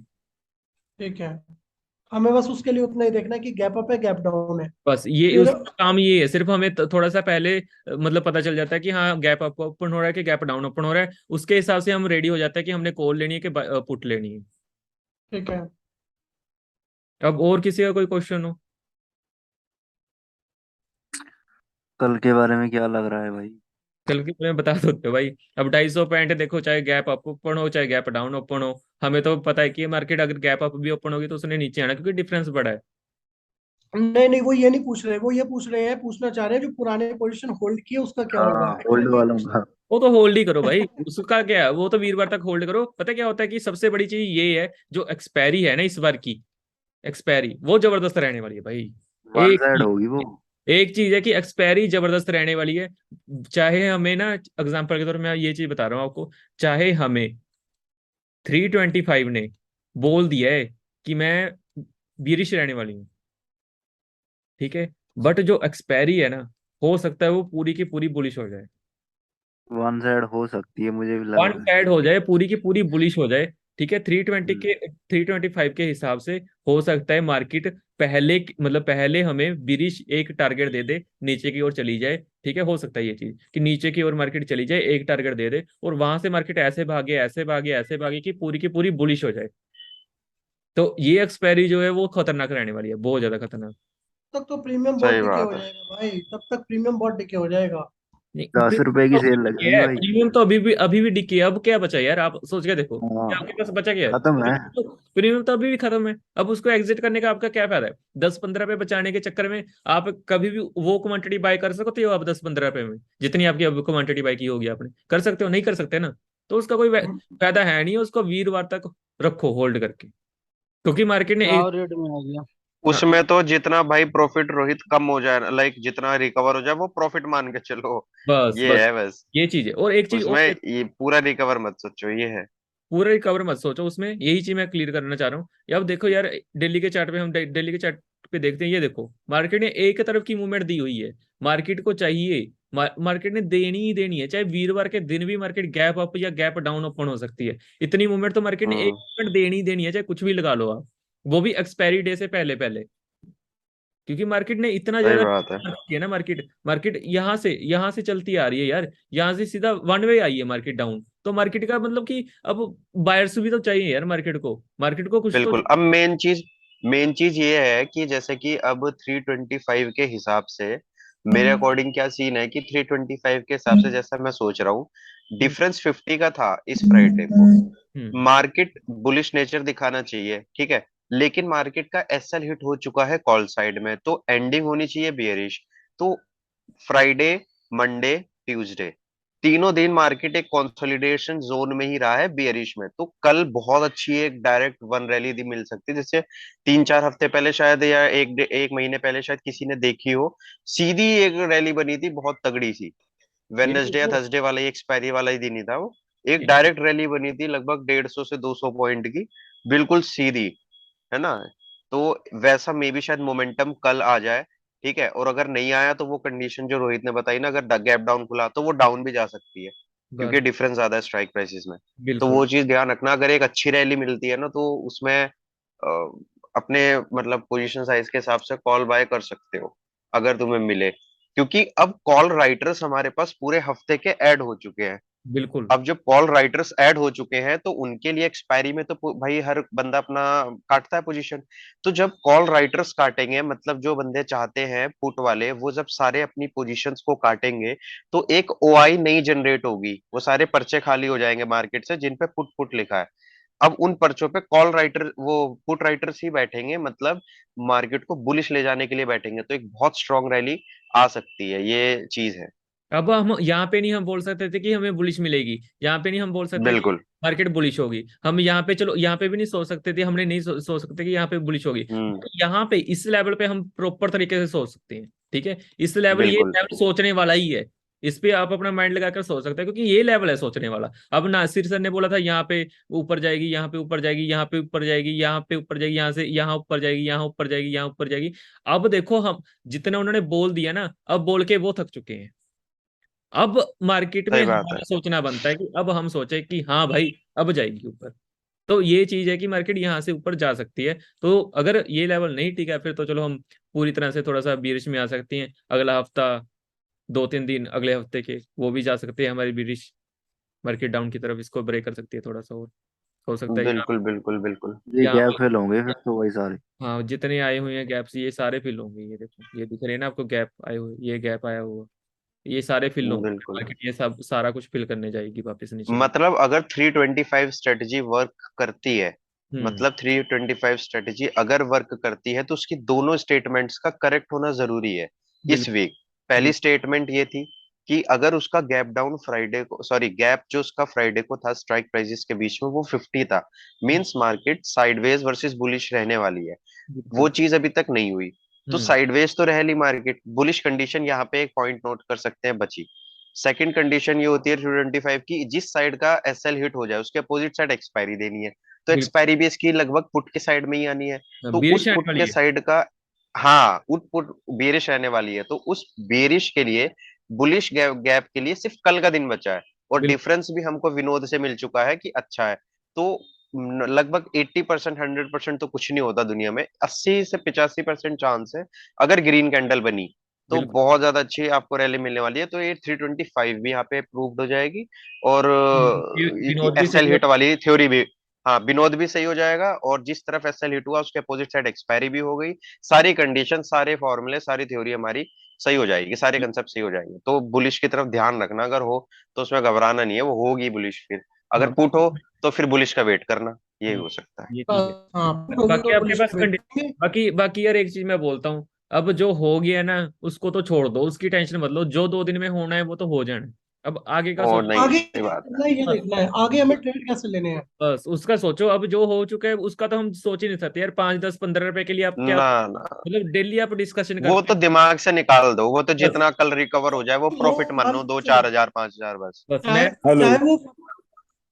ठीक है, हमें बस उसके लिए उतना ही देखना है कि गैप अप है गैप डाउन है। बस ये फिर उसका काम ये है, सिर्फ हमें थोड़ा सा पहले मतलब पता चल जाता है कि हाँ गैप अप ओपन हो रहा है कि गैप डाउन ओपन हो रहा है, उसके हिसाब से हम रेडी हो जाता है कि हमने कॉल लेनी है कि पुट लेनी है। ठीक है। अब और किसी का कोई क्वेश्चन हो? कल के बारे में क्या लग रहा है भाई? चल के तुम्हें बता देते हो भाई। अब 250 पॉइंट देखो, चाहे गैप अप ओपन हो चाहे गैप डाउन ओपन हो, हमें तो पता है कि ये मार्केट अगर गैप अप भी ओपन होगी तो उसने नीचे आना, क्योंकि डिफरेंस बड़ा है। नहीं नहीं, वो ये नहीं पूछ रहे, वो ये पूछ रहे हैं, पूछना चाह रहे हैं जो पुराने पोजीशन होल्ड किए उसका क्या होगा, हाँ, एक्चुअली ओल्ड वो ये वालों पूछ का। वो तो होल्ड ही करो भाई, उसका क्या है, वो तो वीरवार तक होल्ड करो। पता क्या होता है कि सबसे बड़ी चीज ये है, जो एक्सपायरी है ना इस बार की, एक्सपायरी वो जबरदस्त रहने वाली है भाई। वन एक साइड चीज होगी वो। एक चीज है कि एक्सपायरी जबरदस्त रहने वाली है। चाहे हमें ना, एग्जांपल के तौर पे मैं ये चीज बता रहा हूँ आपको, चाहे हमें 325 ने बोल दिया है कि मैं बीरिश रहने वाली हूँ, ठीक है, बट जो एक्सपायरी है ना, हो सकता है वो पूरी की पूरी बुलिश हो जाए, वन साइड हो सकती है, मुझे भी लग वन रहा है। साइड हो जाए, पूरी की पूरी बुलिश हो जाए। ठीक है, 325 के हिसाब से हो सकता है मार्केट मतलब पहले हमें बिरिश एक टारगेट दे दे, नीचे की ओर चली जाए। ठीक है, हो सकता है ये चीज कि नीचे की ओर मार्केट चली जाए, एक टारगेट दे दे, और वहां से मार्केट ऐसे भागे ऐसे भागे ऐसे भागे कि पूरी की पूरी बुलिश हो जाए। तो ये एक्सपायरी जो है वो खतरनाक रहने वाली है, बहुत ज्यादा खतरनाक। तक तो प्रीमियम बहुत सही डिके हो बात है। जाएगा भाई, तब तक प्रीमियम बहुत डिके हो जाएगा। नहीं, 10 रुपए की सेल लग रही है भाई। प्रीमियम तो अभी भी डिकी है। अब क्या बचा यार, आप सोच के देखो हाँ, क्या आपके पास बचा क्या है? खत्म है। प्रीमियम तो अभी भी खत्म है। अब उसको एग्जिट करने का आपका क्या फायदा है? 10-15 पे बचाने के चक्कर में आप कभी भी वो क्वांटिटी बाय कर सकते हो, आप 10-15 रुपए में जितनी आपकी अब क्वांटिटी बाय की होगी आपने, कर सकते हो? नहीं कर सकते ना। तो उसका कोई फायदा है नहीं, उसको वीरवार तक रखो होल्ड करके, क्योंकि मार्केट ने लाओ रेट में आ गया। हाँ, उसमें तो जितना भाई प्रॉफिट रोहित कम हो जाए, लाइक जितना रिकवर हो जाए वो प्रॉफिट मान के चलो। बस ये बस है बस। ये चीज है, और एक चीज उसमें और, ये पूरा रिकवर मत सोचो, ये है। पूरा रिकवर मत सोचो उसमें, यही चीज मैं क्लियर करना चाह रहा हूँ। या अब देखो यार, दिल्ली के चार्ट पे हम दिल्ली के चार्ट पे देखते हैं, ये देखो मार्केट ने एक तरफ की मूवमेंट दी हुई है। मार्केट को चाहिए, मार्केट ने देनी ही देनी है, चाहे वीरवार के दिन भी मार्केट गैप अप या गैप डाउन ओपन हो सकती है। इतनी मूवमेंट तो मार्केट ने एक मूवमेंट देनी ही देनी है, चाहे कुछ भी लगा लो आप, वो भी एक्सपायरी डे से पहले पहले। क्योंकि मार्केट ने इतना सही ज्यादा बात है। किया ना, मार्केट मार्केट यहाँ से चलती आ रही है यार, यहाँ से सीधा वन वे आई है मार्केट डाउन। तो मार्केट का मतलब कि अब बायर्स भी तो चाहिए यार, मार्केट को कुछ तो। बिल्कुल। अब मेन चीज ये है कि जैसे कि अब 325 के हिसाब से मेरे अकॉर्डिंग क्या सीन है कि 325 के हिसाब से जैसा मैं सोच रहा हूँ, डिफरेंस 50 का था इस फ्राइडे को। मार्केट बुलिश नेचर दिखाना चाहिए, ठीक है, लेकिन मार्केट का एसएल हिट हो चुका है कॉल साइड में, तो एंडिंग होनी चाहिए बियरिश। तो फ्राइडे, मंडे, ट्यूसडे, तीनों दिन मार्केट एक कंसोलिडेशन जोन में ही रहा है बियरिश में। तो कल बहुत अच्छी एक डायरेक्ट वन रैली दी मिल सकती है, जैसे 3-4 हफ्ते पहले शायद, या एक महीने पहले शायद किसी ने देखी हो, सीधी एक रैली बनी थी बहुत तगड़ी सी। ये वेडनेसडे या वो थर्सडे वाला ही एक्सपायरी वाला ही दिन ही था वो। एक ये डायरेक्ट रैली बनी थी लगभग 150 से 200 पॉइंट की, बिल्कुल सीधी, है ना। तो वैसा मे भी शायद मोमेंटम कल आ जाए, ठीक है। और अगर नहीं आया तो वो कंडीशन जो रोहित ने बताई ना, अगर गैप डाउन खुला तो वो डाउन भी जा सकती है, क्योंकि बस डिफरेंस ज्यादा है स्ट्राइक प्राइसेस में। तो बिल्कुल। वो चीज ध्यान रखना, अगर एक अच्छी रैली मिलती है ना तो उसमें अपने मतलब पोजीशन साइज के हिसाब से कॉल बाय कर सकते हो, अगर तुम्हें मिले। क्योंकि अब कॉल राइटर्स हमारे पास पूरे हफ्ते के ऐड हो चुके हैं। बिल्कुल अब जब कॉल राइटर्स ऐड हो चुके हैं तो उनके लिए एक्सपायरी में तो भाई हर बंदा अपना काटता है पोजीशन। तो जब कॉल राइटर्स काटेंगे, मतलब जो बंदे चाहते हैं पुट वाले, वो जब सारे अपनी पोजीशंस को काटेंगे तो एक ओआई नई जनरेट होगी, वो सारे पर्चे खाली हो जाएंगे मार्केट से जिन पे पुट पुट लिखा है। अब उन पर्चों पे कॉल राइटर, वो पुट राइटर्स ही बैठेंगे, मतलब मार्केट को बुलिश ले जाने के लिए बैठेंगे। तो एक बहुत स्ट्रॉन्ग रैली आ सकती है, ये चीज है। अब हम यहाँ पे नहीं हम बोल सकते थे कि हमें बुलिश मिलेगी, यहाँ पे नहीं हम बोल सकते कि बिल्कुल। मार्केट बुलिश होगी। हम यहाँ पे, चलो यहाँ पे भी नहीं सोच सकते थे, हमने नहीं सोच सकते कि यहाँ पे बुलिश होगी। हम्म। यहाँ पे इस लेवल पे हम प्रॉपर तरीके से सोच सकते हैं, ठीक है। इस लेवल, ये बिल्कुल। लेवल सोचने वाला ही है। इस पे आप अपना माइंड लगाकर सोच सकते हैं, क्योंकि ये लेवल है सोचने वाला। अब नासिर सर ने बोला था यहाँ पे ऊपर जाएगी, यहाँ पे ऊपर जाएगी, यहाँ पे ऊपर जाएगी, यहाँ पे ऊपर जाएगी, यहाँ से यहाँ ऊपर जाएगी, यहाँ ऊपर जाएगी, यहाँ ऊपर जाएगी। अब देखो, हम जितना उन्होंने बोल दिया ना, अब बोल के वो थक चुके हैं। अब मार्केट में सही बात है। हमारा सोचना बनता है कि अब हम सोचे कि हाँ भाई, अब जाएगी ऊपर। तो ये चीज है कि मार्केट यहाँ से ऊपर जा सकती है। तो अगर ये लेवल नहीं टिका, फिर तो चलो हम पूरी तरह से थोड़ा सा बीरिश में आ सकती हैं। अगला हफ्ता, 2-3 दिन अगले हफ्ते के, वो भी जा सकते हैं हमारी बीरिश, मार्केट डाउन की तरफ इसको ब्रेक कर सकती है थोड़ा सा। और हो सकता है यहाँ बिल्कुल बिल्कुल बिल्कुल। ये यहाँ गैप पे, फिल होंगे फिर तो वही सारे। हाँ, जितने आए हुए हैं गैप्स, ये सारे फिल होंगे। ये देखो, ये दिख रहे हैं ना आपको गैप आए हुए, ये गैप आया हुआ, ये सारे फिल होंगे। बिल्कुल। मार्केट ये सब सारा कुछ फिल करने जाएगी वापस नीचे की। मतलब अगर 325 स्ट्रेटजी वर्क करती है, हम्म। मतलब 325 स्ट्रेटजी अगर वर्क करती है तो उसकी दोनों स्टेटमेंट्स का करेक्ट होना जरूरी है इस बिल्कुल वीक। पहली बिल्कुल स्टेटमेंट ये थी कि अगर उसका गैप डाउन फ्राइडे को, सॉरी गैप जो उसका फ्राइडे को था स्ट्राइक प्राइसेस के बीच में, वो 50 था, means market sideways versus bullish रहने वाली है। वो बिल्कुल। चीज अभी तक नहीं हुई। तो हम्म। साइडवेज तो रह ली मार्केट, बुलिश कंडीशन यहाँ पे एक पॉइंट नोट कर सकते हैं बची। सेकंड कंडीशन ये होती है 325 की, जिस साइड का एसएल हिट हो जाए उसके अपोजिट साइड एक्सपायरी देनी है। तो बिल्कुल एक्सपायरी भी इसकी लगभग पुट के साइड में ही आनी है। तो बीरिश उस आने पुट वाली के है। साइड का, हाँ, उट पुट बेरिश रहने वाली है, तो उस बेरिश के लिए, बुलिश गैप के लिए सिर्फ कल का दिन बचा है। और बिल्कुल डिफरेंस भी हमको विनोद से मिल चुका है कि अच्छा है। तो लगभग 80%, 100% तो कुछ नहीं होता दुनिया में, 80 से 85% चांस है अगर ग्रीन कैंडल बनी तो बिल्कुल। बहुत ज्यादा अच्छी आपको रैली मिलने वाली है। तो ये 325 भी यहाँ पे प्रूव्ड हो जाएगी, और विनोद भी एसएल सही हो। हिट वाली थ्योरी भी, हाँ, विनोद भी सही हो जाएगा। और जिस तरफ एसएल हिट हुआ उसके अपोजिट साइड एक्सपायरी भी हो गई। सारी कंडीशन, सारे फॉर्मूले, सारी थ्योरी हमारी सही हो जाएगी, सारे कंसेप्ट सही हो जाएंगे। तो बुलिश की तरफ ध्यान रखना, अगर हो तो उसमें घबराना नहीं है, वो होगी बुलिश। फिर अगर हाँ, पुट हो तो फिर बुलिश का वेट करना, ये हो सकता है। ये चीज है। हाँ होगी बाकी तो आपके पुलिस पास पे वेट करेंगे। बाकी बाकी यार, एक चीज मैं बोलता हूँ। अब जो हो गया ना, उसको तो छोड़ दो, उसकी टेंशन मत लो। जो 2 दिन में होना है वो तो हो जाना है। अब आगे का ओ सोचो। नहीं, आगे सही बात है। करना ये बस देखना है आगे हमें ट्रेड कैसे लेने हैं। बस उसका सोचो। अब जो हो चुका है उसका तो हम सोच ही नहीं सकते यार। 5, 10, 15 रुपए के लिए आप क्या, ना ना, मतलब डेली आप डिस्कशन वो करते तो हैं। दिमाग से निकाल दो, वो तो बस जितना कल रिकवर हो जाए वो लो प्रॉफिट मान मान लो, दो चलो चार हजार 5,000 बस। बस चाहे मैं हेलो। चाहे वो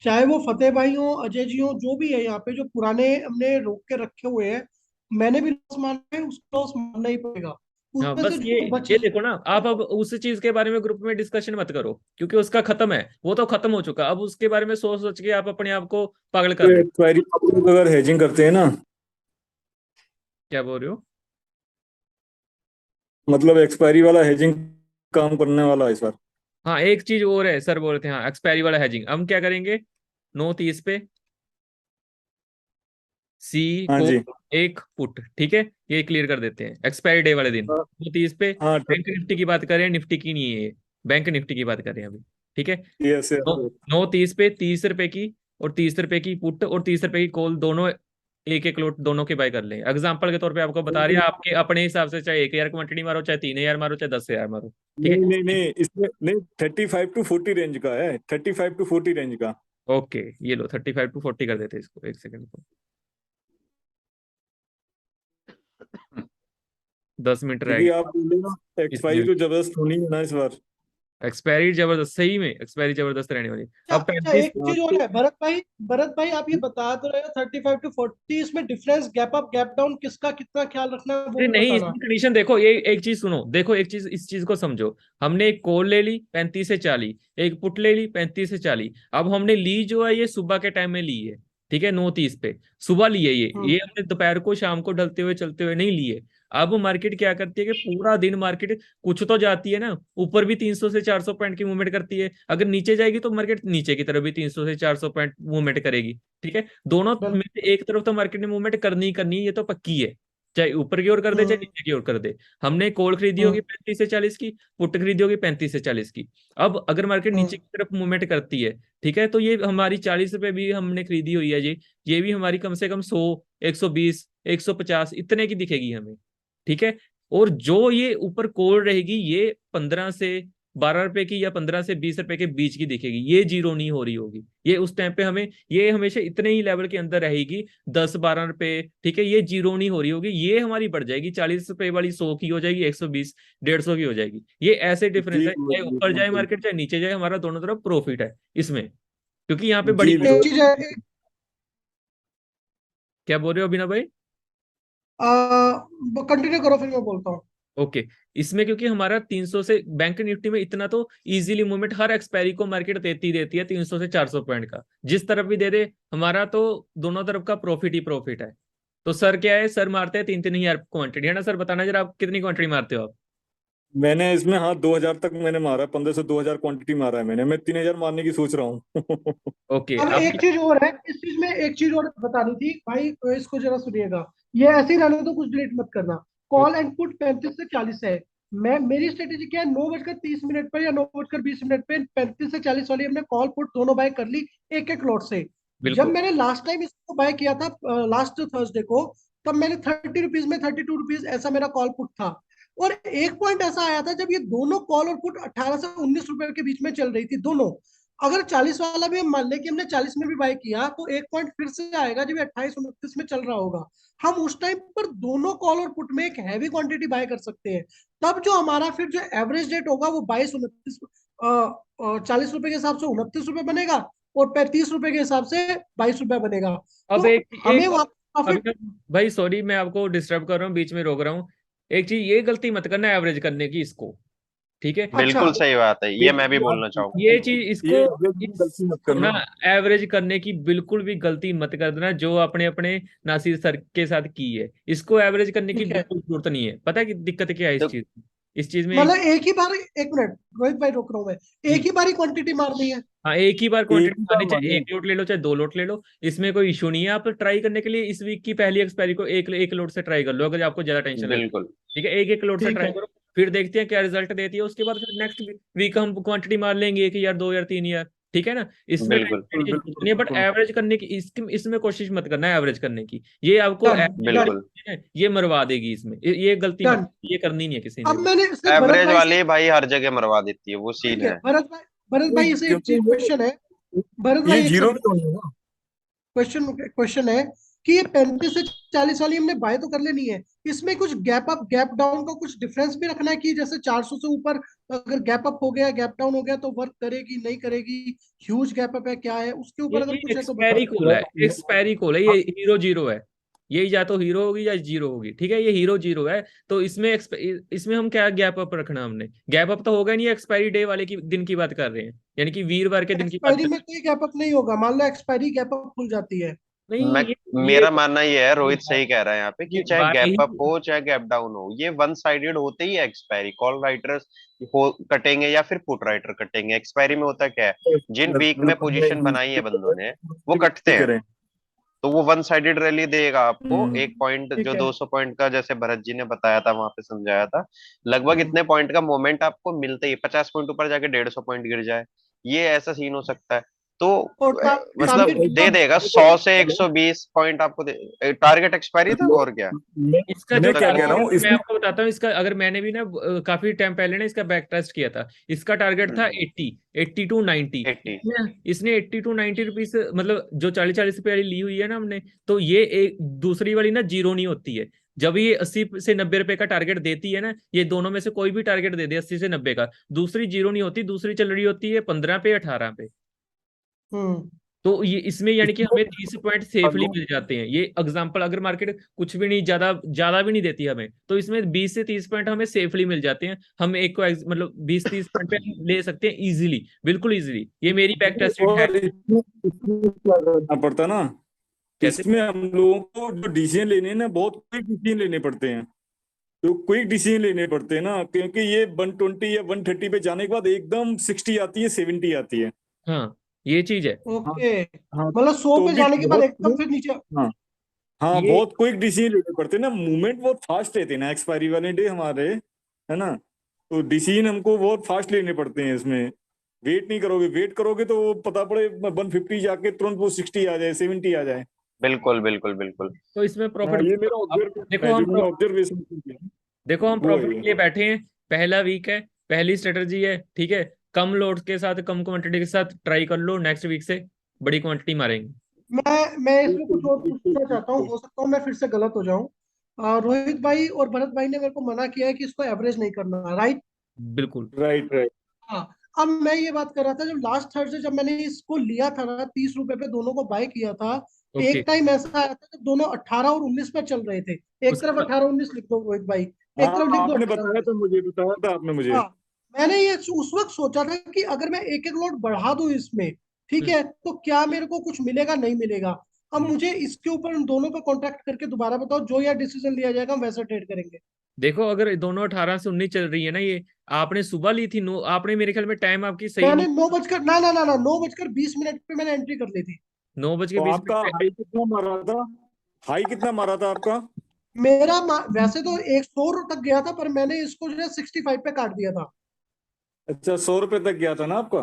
चाहे वो फतेह भाई हो, अजय जी हो, जो भी है यहाँ पे, जो पुराने हमने रोक के रखे हुए हैं, मैंने भी लॉस माना है, उसको लॉस मानना ही पड़ेगा। हाँ उसमें बस से जो बच ये देखो ना, आप अब उस चीज के बारे में ग्रुप में डिस्कशन मत करो, क्योंकि उसका खत्म है, वो तो खत्म हो चुका। अब उसके बारे में सोच सोच के आप अपने आप को पागल कर रहे हो। एक्सपायरी अगर हेजिंग करते हैं ना, क्या बोल रहे हो? मतलब एक्सपायरी वाला हेजिंग काम करने वाला है इस बार। हाँ एक चीज और है, सर बोल रहे थे, हाँ एक्सपायरी वाला हैजिंग हम क्या करेंगे, 9:30 पे सी हाँ को जी। एक पुट, ठीक है, ये क्लियर कर देते हैं एक्सपायरी डे वाले दिन। हाँ 9:30 पे हाँ, बैंक निफ्टी की बात करें, निफ्टी की नहीं है ये, बैंक निफ्टी की बात करें अभी, ठीक है। यस। 9:30 पे 30 रुपए की और 30 रुपए की पुट और 30 रुपए की कॉल, दोनों एक एक लोट दोनों के बाय कर लें। एग्जाम्पल के तौर पे आपको बता रहे हैं, आपके अपने हिसाब से चाहे 1,000 क्वांटिटी मारो, चाहे 3,000 मारो, चाहे 10,000 मारो, ठीक नहीं नहीं है। नहीं, इसमें नहीं, 35 to 40 रेंज का है, 35 to 40 रेंज का। ओके, ये लो 35 to 40 कर देते हैं इसको, एक सेकंड को, 10 मिनट रह क्योंकि गए आप बोले ना, एक्सपायरी इसमें। तो जबरदस्त होनी है ना इस बार। एक्सपायरी जबरदस्त, सही में एक्सपायरी जबरदस्त रहने वाली। अच्छा अब अच्छा, 35। एक चीज और है भरत भाई। भरत भाई आप ये बता तो रहे हो 35 to 40, इसमें difference gap up gap down किसका कितना ख्याल रखना है वो अरे भी नहीं, बताना। इसकी कंडीशन देखो, ये एक चीज सुनो, देखो एक चीज, इस चीज को समझो। हमने एक कॉल ले ली 35 से 40, एक पुट ले ली 35 से 40। अब हमने ली जो है ये सुबह के टाइम में ली है, ठीक है, 9:30 पे सुबह ली है ये हम्म हमने दोपहर को शाम को ढलते हुए चलते हुए नहीं ली है। अब मार्केट क्या करती है कि पूरा दिन मार्केट कुछ तो जाती है ना, ऊपर भी 300 से 400 पॉइंट की मूवमेंट करती है, अगर नीचे जाएगी तो मार्केट नीचे की तरफ भी 300 से 400 पॉइंट मूवमेंट करेगी, ठीक है। दोनों में बिल्कुल। से एक तरफ तो मार्केट ने मूवमेंट करनी ही करनी है, ये तो पक्की है, चाहे ऊपर की ओर कर दे चाहे हम्म नीचे की ओर कर दे। हमने कॉल खरीदी हम्म होगी 35 से 40 की, पुट खरीदी होगी 35 से 40 की। अब अगर मार्केट नीचे हम्म की तरफ मूवमेंट करती है, ठीक है, तो ये हमारी 40 रुपए भी हमने खरीदी हुई है ये भी हमारी कम से कम 100, 120, 150 इतने की दिखेगी हमें, ठीक है। और जो ये ऊपर कॉल रहेगी ये 15 से 12 रुपए की या 15 से 20 रुपए के बीच की दिखेगी, ये जीरो नहीं हो रही होगी, ये उस टाइम पे हमें, ये हमेशा इतने ही लेवल के अंदर रहेगी, 10-12 रुपए, ठीक है, ये जीरो नहीं हो रही होगी, ये हमारी बढ़ जाएगी 40 रुपए वाली 100 की हो जाएगी, 120, 150 की हो जाएगी। ये ऐसे डिफरेंस जी है, चाहे ऊपर जाए बिल्कुल। मार्केट चाहे नीचे जाए, हमारा दोनों तरफ प्रॉफिट है इसमें, क्योंकि यहाँ पे बड़ी जी एक बिल्कुल। चीज है। क्या बोल रहे हो अभिनव भाई? कंटिन्यू करो फिर मैं बोलता हूँ। ओके, इसमें क्योंकि हमारा 300 से, बैंक निफ्टी में इतना तो इजीली मूवमेंट हर एक्सपायरी को मार्केट देती है 300 से 400 पॉइंट का, जिस तरफ भी दे दे हमारा तो दोनों तरफ का प्रॉफिट ही प्रॉफिट है। तो सर क्या है, सर मारते हैं 3-3 हजार क्वांटिटी, है ना सर? बताना जरा आप कितनी क्वांटिटी मारते हो आप? मैंने इसमें, हाँ, 2000 तक मैंने मारा है, 15 से 2000 क्वांटिटी मारा है मैंने। मैं 3000 मारने की सोच रहा हूँ। ओके अब आप एक चीज और है इस चीज में, एक चीज और बतानी थी भाई, इसको जरा सुनिएगा। ये ऐसे ही रहने दो, कुछ डिलीट मत करना। कॉल एंड पुट 35 से 40 है। मैं मेरी स्ट्रेटेजी क्या है, 9:30 पर या 9:20 पे 35 से 40 वाली हमने कॉल पुट दोनों बाय कर ली, एक एक लॉट से। जब बिल्कुल। मैंने लास्ट टाइम इसको बाय किया था, लास्ट थर्सडे को, तब मैंने 30 रुपीज में 32 रुपीज ऐसा मेरा कॉल पुट था। और एक पॉइंट ऐसा आया था जब ये दोनों कॉल और पुट 18 से 19 रुपए के बीच में चल रही थी दोनों। अगर 40 वाला भी हम मान ले कि हमने 40 में भी बाय किया, तो एक पॉइंट फिर से आएगा जब 28-29 में चल रहा होगा। हम उस टाइम पर दोनों कॉल और पुट में एक हैवी क्वांटिटी बाय कर सकते हैं। तब जो हमारा फिर जो एवरेज रेट होगा वो 22-29, 40 रुपए के हिसाब से 29 रुपए बनेगा, और 35 रुपए के हिसाब से 22 रुपए बनेगा। अब तो एक हमें एक वहां प्रॉफिट। अभी भाई सॉरी, मैं आपको डिस्टर्ब कर रहा हूँ, बीच में रोक रहा हूँ। एक चीज ये गलती मत करना एवरेज करने की इसको, ठीक है। अच्छा। बिल्कुल सही बात है, ये मैं भी बोलना ये चाहूंगा। चीज इसको, ये गलती मत इसको ना करना। एवरेज करने की बिल्कुल भी गलती मत कर देना, जो अपने अपने नासिर सर के साथ की है, इसको एवरेज करने की ठीक है, बिल्कुल जरूरत नहीं है। पता है कि दिक्कत क्या है तो इस चीज में मतलब एक ही बार, एक मिनट रोहित भाई रोक रहा हूँ मैं, एक जी, ही बार क्वांटिटी मारनी है। हाँ एक ही बार एक क्वांटिटी ही बार मारनी, चाहे मारना है। एक लोट ले लो चाहे 2 लोट ले लो, इसमें कोई इशू नहीं है। आप ट्राई करने के लिए इस वीक की पहली एक्सपायरी को एक एक लोट से ट्राई कर लो, अगर आपको ज्यादा टेंशन लगे, बिल्कुल ठीक है, एक एक लोट से ठीक ट्राई है। करो, फिर देखते हैं क्या रिजल्ट देती है। उसके बाद फिर नेक्स्ट वीक हम क्वांटिटी मार लेंगे 1,000, 2,000, 3,000, ठीक है ना? इसमें बिल्कुल टेंशन की जरूरत बिल्कुल नहीं है, बट बिल्कुल। एवरेज करने की इसमें कोशिश मत करना है एवरेज करने की, ये आपको डन डन एवरेज बिल्कुल। ये मरवा देगी इसमें, ये गलती मत, डन। ये करनी नहीं है किसी ने अब भी। मैंने सिर्फ भरत एवरेज भाई से, वाली भाई हर जगह मरवा देती है, वो सीन ठीक है है। भरत भाई, भरत भाई से एक क्योंकि चीज क्वेश्चन है। भरत ये भाई एक जीरो सेकंड, भी तो नहीं है ना। क्वेश्चन क्वेश्चन है। कि ये 35 से 40 वाली हमने बाय तो कर लेनी है, इसमें कुछ गैप अप गैप डाउन का कुछ डिफरेंस भी रखना है कि जैसे 400 से ऊपर अगर गैप अप हो गया गैप डाउन हो गया तो वर्क करेगी नहीं करेगी, ह्यूज गैप अप है क्या है, उसके ऊपर अगर ये कुछ है तो बता एक्सपायरी दो। कॉल है, एक्सपायरी कॉल है, ये हीरो जीरो है। ये या तो हीरो होगी या जीरो होगी, ठीक है, ये हीरो जीरो है। तो इसमें हम क्या गैप अप रखना, हमने गैप अप तो होगा नहीं, एक्सपायरी डे वाले की दिन की बात कर रहे हैं, यानी कि वीरवार के दिन की बात एक्सपायरी कर में कोई गैप अप नहीं होगा, मान लो एक्सपायरी गैप अप खुल जाती है। नहीं मैं ये मेरा मानना ये है, रोहित सही कह रहा है यहाँ पे, कि ये चाहे बात गैप अप यही। हो चाहे गैप डाउन हो, ये वन साइडेड होते ही है एक्सपायरी। कॉल राइटर्स हो कटेंगे या फिर पुट राइटर कटेंगे। एक्सपायरी में होता क्या है, जिन वीक में पोजीशन बनाई है बंदों ने वो कटते हैं, करें। तो वो वन साइडेड रैली देगा आपको। एक पॉइंट ठीक जो है। 200 पॉइंट का जैसे भरत जी ने बताया था वहां पे समझाया था, लगभग इतने पॉइंट का मोमेंट आपको मिलते ही 50 पॉइंट ऊपर जाके 150 पॉइंट गिर जाए, ये ऐसा सीन हो सकता है। तो और मतलब टारगेट दे कितना? देगा 100 से 120 पॉइंट आपको टारगेट एक्सपायरी था और क्या। इसका जो मैं क्या कह तभी रहा हूँ टारगेट मैं इसमें, आपको बताता हूँ, इसका अगर मैंने भी ना काफी टाइम पहले ना इसका बैक टेस्ट किया था। इसका टारगेट था 80, 80 to 90। 80। इसने 80 to 90 रुपीज, मतलब जो 40 रुपए वाली ली हुई है ना हमने, तो ये एक दूसरी वाली ना जीरो नहीं होती है। जब ये 80 से 90 रुपए का टारगेट देती है ना, ये दोनों में से कोई भी टारगेट दे दे 80 से 90 का, दूसरी जीरो नहीं होती, दूसरी चल रही होती है 15 पे 18 पे। हम्म। तो ये इसमें यानी कि इसमें हमें 30 पॉइंट सेफली मिल जाते हैं। ये एग्जांपल, अगर मार्केट कुछ भी नहीं, ज्यादा ज्यादा भी नहीं देती हमें, तो इसमें 20 से 30 पॉइंट हमें सेफली मिल जाते हैं। हम एक को मतलब 20-30 पॉइंट पे हम ले सकते हैं इजीली, बिल्कुल इजीली। ये मेरी बैक टेस्टेड है। और इसमें क्या करना पड़ता ना, कैसे? इसमें हम लोगों को जो डिसीजन लेने हैं ना, बहुत क्विक डिसीजन लेने पड़ते हैं। तो क्विक डिसीजन लेने पड़ते हैं ना, क्योंकि ये 120 या 130 पे जाने के बाद एकदम 60 आती है, 70 आती है। हाँ, ये चीज है। हाँ। ओके, हाँ, मतलब 100 तो पे भी जाने के बाद बहुत, एकदम फिर नीचे। हाँ हाँ, ये बहुत क्विक डिसीजन लेने पड़ते हैं ना, मूवमेंट बहुत फास्ट रहते हैं ना एक्सपायरी वाले डे हमारे, है ना। तो डिसीजन हमको बहुत फास्ट लेने पड़ते हैं इसमें। वेट करोगे तो वो पता पड़े 150 जाके तुरंत वो 60 आ जाए, 70 आ जाए। बिल्कुल बिल्कुल बिल्कुल। तो इसमें हाँ, प्रॉफिट, ये मेरा अब ऑब्जर्व देखो है, जो हम मैंने ऑब्जर्वेशन किया देखो हम वो है प्रॉफिट के ये। लिए बैठे हैं। पहला वीक है, पहली स्ट्रेटजी है, ठीक है। कम लोड के साथ, कम क्वांटिटी के साथ ट्राई कर लो, नेक्स्ट वीक से बड़ी क्वांटिटी मारेंगे। मैं इसमें कुछ और पूछना चाहता हूँ, बिल्कुल हो सकता हूँ मैं फिर से गलत हो जाऊं। रोहित भाई और भरत भाई ने मेरे को मना किया है कि इसको एवरेज नहीं करना, राइट? बिल्कुल। Right right. हाँ। अब मैं ये बात कर रहा था, जब लास्ट थर्सडे जब मैंने इसको लिया था ना, 30 रुपए पे दोनों को बाय किया था, ओके। एक टाइम ऐसा आया था जब दोनों 18 और 19 पे चल रहे थे। एक तरफ उसका 18-19 लिख दो रोहित भाई, एक हाँ, तरफ लिख दो आपने अठारह बताया उन्नीस था मुझे, बताया था आपने मुझे। हाँ। मैंने ये उस वक्त सोचा था कि अगर मैं एक एक लोड बढ़ा दूं इसमें, ठीक हम्म, है, तो क्या मेरे को कुछ मिलेगा नहीं मिलेगा। अब हम्म। मुझे इसके ऊपर उन दोनों पे कॉन्ट्रैक्ट करके दोबारा बताओ, जो या डिसीजन लिया जाएगा हम वैसा ट्रेड करेंगे। देखो, अगर दोनों 18 से 19 चल रही है ना, ये आपने सुबह ली थी, नो आपने मेरे ख्याल में टाइम आपकी सही मैंने नहीं। 9 बजकर 9 बजकर 20 मिनट पे मैंने एंट्री कर ली थी। 9 बज के 20 मिनट तो आपका पे। हाई कितना मारा था? हाई कितना मारा था आपका? वैसे तो एक 100 तक गया था, पर मैंने इसको जो है 65 पे काट दिया था। अच्छा, 100 रुपए तक गया था ना आपका?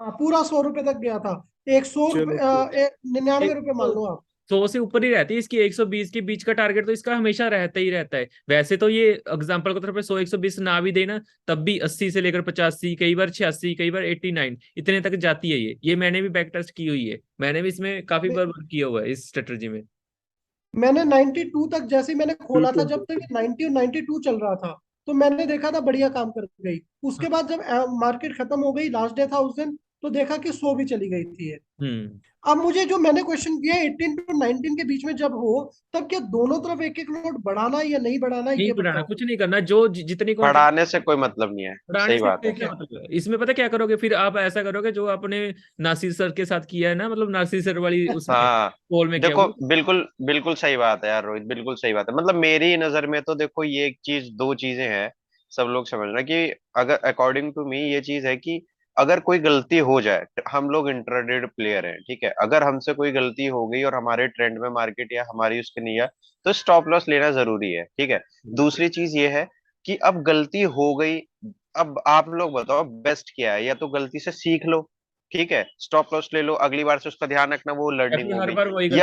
हाँ, पूरा 100 रुपए तक गया था। एक सौ चलो। 99 रुपए मान लो आप। 100 से ऊपर ही रहती है इसकी, 120 के बीच का टारगेट तो इसका हमेशा रहता ही रहता है। वैसे तो ये एग्जांपल के तौर पे 100-120 ना भी देना, तब भी 80 से लेकर 85, कई बार 86, कई बार 89, इतने तक जाती है ये मैंने भी बैक टेस्ट की हुई है। मैंने भी इसमें काफी बार वर्क किया हुआ है इस स्ट्रेटजी में। मैंने 92 तक, जैसे ही मैंने खोला था, बिल्कुल जब तक 90 और 92 चल रहा था, तो मैंने देखा था बढ़िया काम कर गई। उसके बाद जब मार्केट खत्म हो गई, लास्ट डे था उस दिन, तो देखा कि 100 भी चली गई थी ये। हम्म। अब मुझे जो मैंने क्वेश्चन किया, 18 to 19 के बीच में जब हो, तब क्या दोनों तरफ एक एक नोट बढ़ाना या नहीं बढ़ाना, नहीं ये बढ़ाना, बताओ। कुछ नहीं करना, जो जितनी क्वांटिटी बढ़ाने से कोई मतलब नहीं है। बढ़ाने सही से बात है। ठीक क्या है। मतलब है इसमें, पता क्या करोगे फिर आप? ऐसा करोगे जो आपने नासिर सर के साथ किया है ना, मतलब नासिर सर वाली उसमें हाँ, पोल में किया देखो वो। बिल्कुल बिल्कुल सही बात है यार रोहित, बिल्कुल सही बात है। मतलब मेरी नजर में तो देखो ये एक चीज, दो चीजें हैं, सब लोग समझना कि अगर अकॉर्डिंग टू मी ये चीज है कि अगर कोई गलती हो जाए, हम लोग इंट्राडे प्लेयर हैं, ठीक है, अगर हमसे कोई गलती हो गई और हमारे ट्रेंड में मार्केट या हमारी उसके नहीं है, तो स्टॉप लॉस लेना जरूरी है, ठीक है। दूसरी चीज ये है कि अब गलती हो गई, अब आप लोग बताओ बेस्ट क्या है, या तो गलती से सीख लो, ठीक है, स्टॉप लॉस ले लो, अगली बार से उसका ध्यान रखना, वो या लर्निंग फिर हो हर गई। बार वही गलती।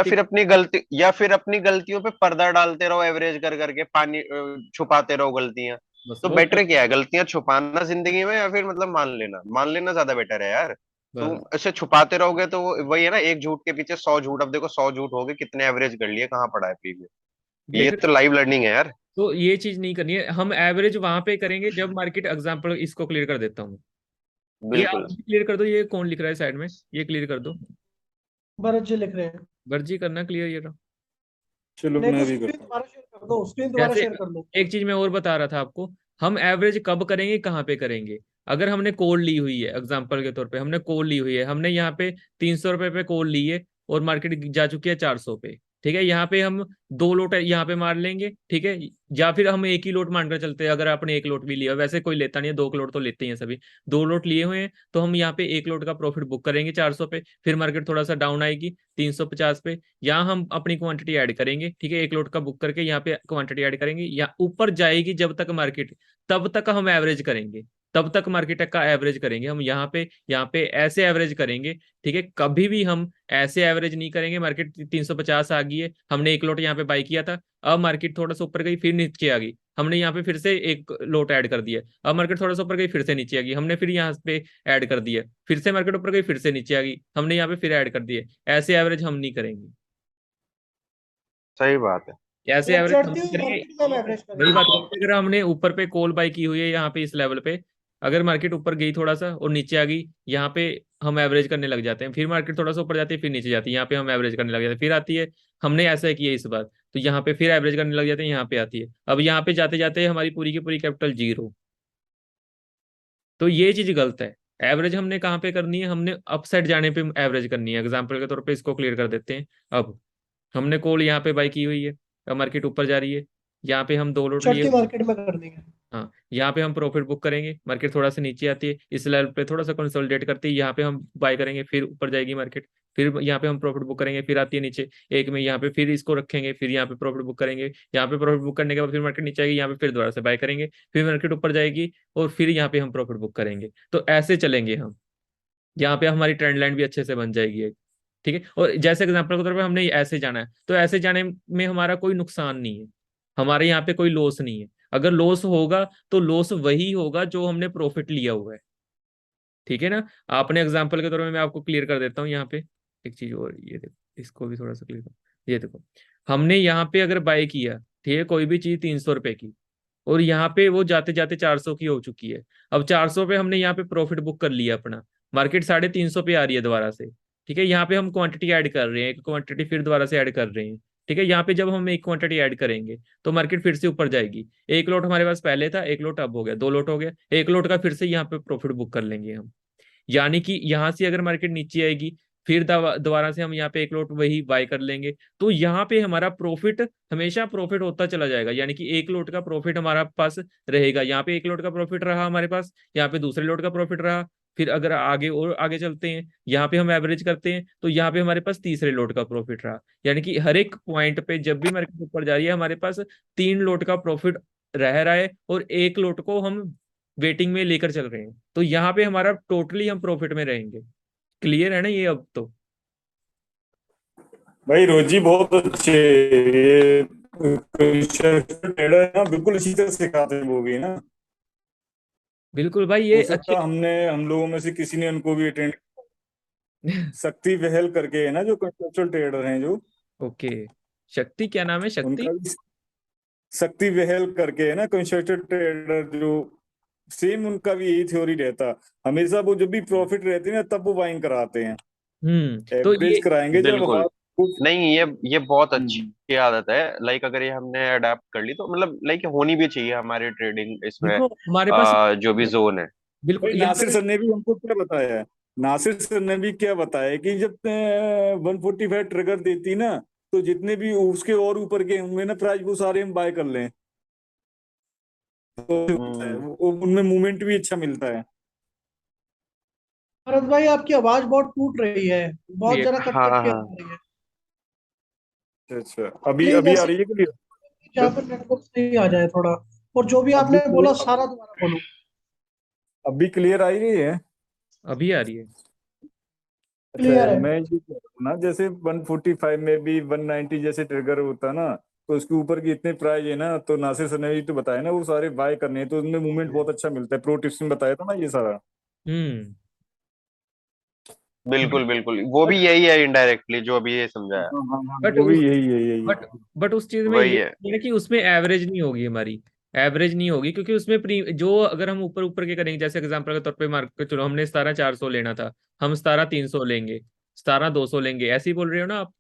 या फिर अपनी गलतियों पे पर्दा डालते रहो, एवरेज कर करके पानी छुपाते रहो गलतियां। बस तो वो बेटर क्या है, गलतियां छुपाना जिंदगी में, या फिर मतलब मान लेना ज्यादा बेटर है यार। तुम बस ऐसे छुपाते रहोगे तो वही है ना, एक झूठ के पीछे 100 झूठ। अब देखो 100 झूठ हो गए, कितने एवरेज कर लिए, कहाँ पड़ा है प्रीमियम। ये देख रहे तो हो? लाइव लर्निंग है यार। तो ये चीज नहीं करनी है, हम एवरेज वहां पे करेंगे जब मार्केट, एग्जांपल इसको क्लियर कर देता हूँ। ये आप बिल्कुल। क्लियर कर दो, ये कौन लिख रहा है साइड में, ये क्लियर कर दो। भरत जी लिख रहे हैं। वर्जी करना क्लियर ये रहा। चलो नहीं मैं तो भी स्क्रीन करता हूँ। दोबारा शेयर कर दो, स्क्रीन दोबारा जैसे शेयर कर दो। एक चीज मैं और बता रहा था आपको, हम एवरेज कब करेंगे, कहाँ पे करेंगे। अगर हमने कॉल ली हुई है, एग्जांपल के तौर पे हमने कॉल ली हुई है, हमने यहाँ पे 300 रुपये पे कॉल ली है और मार्केट जा चुकी है 400 पे। ठीक है, यहाँ पे हम 2 लोट यहाँ पे मार लेंगे। ठीक है, या फिर हम एक ही लोट मानकर चलते हैं, अगर आपने एक लोट भी लिया, वैसे कोई लेता नहीं है, 2 लोट तो लेते ही हैं सभी। 2 लोट लिए हुए हैं तो हम यहाँ पे 1 लोट का प्रॉफिट बुक करेंगे 400 पे, फिर मार्केट थोड़ा सा डाउन आएगी 350 पे, यहाँ हम अपनी क्वांटिटी ऐड करेंगे। ठीक है, 1 लोट का बुक करके यहाँ पे क्वांटिटी ऐड करेंगे, या ऊपर जाएगी जब तक मार्केट, तब तक हम एवरेज करेंगे, तब तक मार्केट का एवरेज करेंगे हम यहाँ पे ऐसे एवरेज करेंगे। ठीक है, कभी भी हम ऐसे एवरेज नहीं करेंगे। मार्केट 350 आ गई है, हमने 1 लोट यहाँ पे बाई किया था, अब मार्केट थोड़ा सा ऊपर गई फिर नीचे आ गई, हमने यहाँ पे फिर से 1 लोट ऐड कर दिया, अब मार्केट थोड़ा सा ऊपर गई फिर से नीचे आ गई, हमने फिर यहाँ पे ऐड कर दिया, फिर से मार्केट ऊपर गई फिर से नीचे आ गई, हमने यहाँ पे फिर ऐड कर दिया। ऐसे एवरेज हम नहीं करेंगे, सही बात है। ऐसे मतलब एवरेज हम चढ़ती नहीं हुई करेंगे। मार्केट में हम एवरेज वही बात करेंगे। करेंगे, अगर हमने ऊपर पे कॉल बाई की हुई है यहाँ पे इस लेवल पे, अगर मार्केट ऊपर गई थोड़ा सा और नीचे आ गई, यहाँ पे हम एवरेज करने लग जाते हैं, फिर मार्केट थोड़ा सा ऊपर जाती है फिर नीचे जाती है, यहाँ पे हम एवरेज करने लग जाते हैं, फिर आती है, हमने ऐसा किया इस बार, तो यहाँ पे फिर एवरेज करने लग जाते हैं, यहाँ पे आती है, अब यहाँ पे जाते जाते हमारी पूरी की पूरी कैपिटल 0। तो ये चीज गलत है। एवरेज हमने कहाँ पे करनी है, हमने अपसाइड जाने पे एवरेज करनी है। एग्जाम्पल के तौर पे इसको क्लियर कर देते हैं। अब हमने कॉल यहाँ पे बाई की हुई है, अब मार्केट ऊपर जा रही है, यहाँ पे हम 2 लोट लिए। चढ़ती मार्केट में कर देंगे। हाँ, यहाँ पे हम प्रॉफिट बुक करेंगे, मार्केट थोड़ा सा नीचे आती है, इस लेवल पे थोड़ा सा कंसोलिडेट करती है, यहाँ पे हम बाय करेंगे, फिर ऊपर जाएगी मार्केट, फिर यहाँ पे हम प्रॉफिट बुक करेंगे, फिर आती है नीचे एक में, यहाँ पे फिर इसको रखेंगे, फिर यहाँ पे प्रॉफिट बुक करेंगे, यहाँ पे प्रॉफिट बुक करने के बाद फिर मार्केट नीचे आएगी, यहाँ पे फिर दोबारा से बाय करेंगे, फिर मार्केट ऊपर जाएगी और फिर यहाँ पे हम प्रॉफिट बुक करेंगे। तो ऐसे चलेंगे हम, यहाँ पे हमारी ट्रेंड लाइन भी अच्छे से बन जाएगी एक। ठीक है, और जैसे एग्जांपल के तौर पे हमने ऐसे जाना है, तो ऐसे जाने में हमारा कोई नुकसान नहीं है, हमारे यहाँ पे कोई लॉस नहीं है। अगर लॉस होगा तो लॉस वही होगा जो हमने प्रॉफिट लिया हुआ है। ठीक है ना, आपने एग्जांपल के तौर पे मैं आपको क्लियर कर देता हूँ यहाँ पे एक चीज और, ये देखो इसको भी थोड़ा सा क्लियर करो। ये देखो, हमने यहाँ पे अगर बाय किया, ठीक है, कोई भी चीज 300 रुपए की, और यहाँ पे वो जाते जाते 400 की हो चुकी है, अब 400 पे हमने यहाँ पे प्रॉफिट बुक कर लिया अपना, मार्केट 350 पे आ रही है दोबारा से। ठीक है, यहाँ पे हम क्वांटिटी ऐड कर रहे हैं, एक क्वांटिटी फिर दोबारा से ऐड कर रहे हैं। ठीक है, यहाँ पे जब हम एक क्वांटिटी ऐड करेंगे तो मार्केट फिर से ऊपर जाएगी। 1 लोट हमारे पास पहले था, 1 लोट अब हो गया, 2 लोट हो गया, 1 लोट का फिर से यहाँ पे प्रॉफिट बुक कर लेंगे हम। यानी कि यहाँ से अगर मार्केट नीचे आएगी, फिर दोबारा से हम यहाँ पे 1 लोट वही बाय कर लेंगे, तो यहाँ पे हमारा प्रॉफिट हमेशा प्रॉफिट होता चला जाएगा, यानी कि 1 लोट का प्रॉफिट हमारा पास रहेगा। यहाँ पे 1 लोट का प्रॉफिट रहा हमारे पास, यहाँ पे दूसरे लोट का प्रॉफिट रहा, फिर अगर आगे और आगे चलते हैं, यहाँ पे हम एवरेज करते हैं, तो यहाँ पे हमारे पास तीसरे लोट का प्रॉफिट रहा। यानी कि हर एक पॉइंट पे जब भी मार्केट ऊपर जा रही है, हमारे पास 3 लोट का प्रॉफिट रह रहा है, और 1 लोट को हम वेटिंग में लेकर चल रहे हैं, तो यहाँ पे हमारा टोटली हम प्रॉफिट में रहेंगे। क्लियर है ना ये अब तो? भाई रोजी बहुत अच्छे, ये ट्रेडर है ना, बिल्कुल इसी तरह सिखाते हैं वो भी ना। बिल्कुल भाई, ये हो अच्छे। सकता हम लोगों में से किसी ने उनको भी अटेंड, शक्ति बहल करके है ना, जो कंसेप्चुअल ट्रेडर हैं जो, ओके, शक्ति, क्या नाम है शक्ति? उनका भी शक्ति बहल करके है ना, कंसेप्चुअल ट्रेडर जो, सेम उनका भी यही थ्योरी रहता। हमेशा वो जब भी प्रॉफिट रहती है ना, तब वो बाइंग कराते हैं। तो एवरेज ये कराएंगे जब बिल्कुल। हाथ कुछ। नहीं, ये बहुत हम्म, अच्छी आदत है। लाइक अगर ये हमने अडेप्ट कर ली तो मतलब लाइक होनी भी चाहिए हमारी ट्रेडिंग इसमें, देखो हमारे पास, जो भी जोन है। भाई बिल्कुल यहाँ नासिर पे, सर ने भी हमको क्या बताया है, नासिर सर ने भी क्या बताया कि जब 145 ट्रिगर देती ना, तो जितने भी उसके और ऊपर के होंगे ना प्राइस, वो सारे हम बाय कर लें, तो हम्म। उनमें मूवमेंट भी अच्छा मिलता है। भरत भाई आपकी आवाज बहुत टूट रही है, बहुत जरा कट हाँ कट के आ हाँ। रही है। अच्छा, अभी प्लीज अभी आ ऐसे रही है क्लियर? जहाँ पर नेटवर्क सही आ जाए थोड़ा, और जो भी अभी आपने बोला क्लियर, सारा दोबारा बोलो। अभी क्लियर आ रही है? अभी आ रही है। अच्छा, क्लियर है। मैं ये कह रहा हूँ ना, जैसे 145 में भी 190 जैसे ट्रिगर होता ना, तो उसके ऊपर की इतने प्राइस है ना, तो नासिर सर ने भी तो बताया ना, वो सारे बाय करने हैं, तो उनमें मूवमेंट बहुत अच्छा मिलता है। प्रो टिप्स में बताया था ना ये सारा। हम्म बिल्कुल बिल्कुल, वो भी यही है इनडायरेक्टली जो अभी ये समझाया, बट वो भी उस यही है। बट बट उस चीज में वही ये है। है कि उसमें एवरेज नहीं होगी हमारी। एवरेज नहीं होगी क्योंकि उसमें जो अगर हम ऊपर ऊपर के करेंगे, जैसे एग्जांपल के तौर पे मार्केट, चलो हमने 17,400 लेना था, हम 17,300 लेंगे, 17,200 लेंगे, ऐसे ही बोल रहे हो ना आप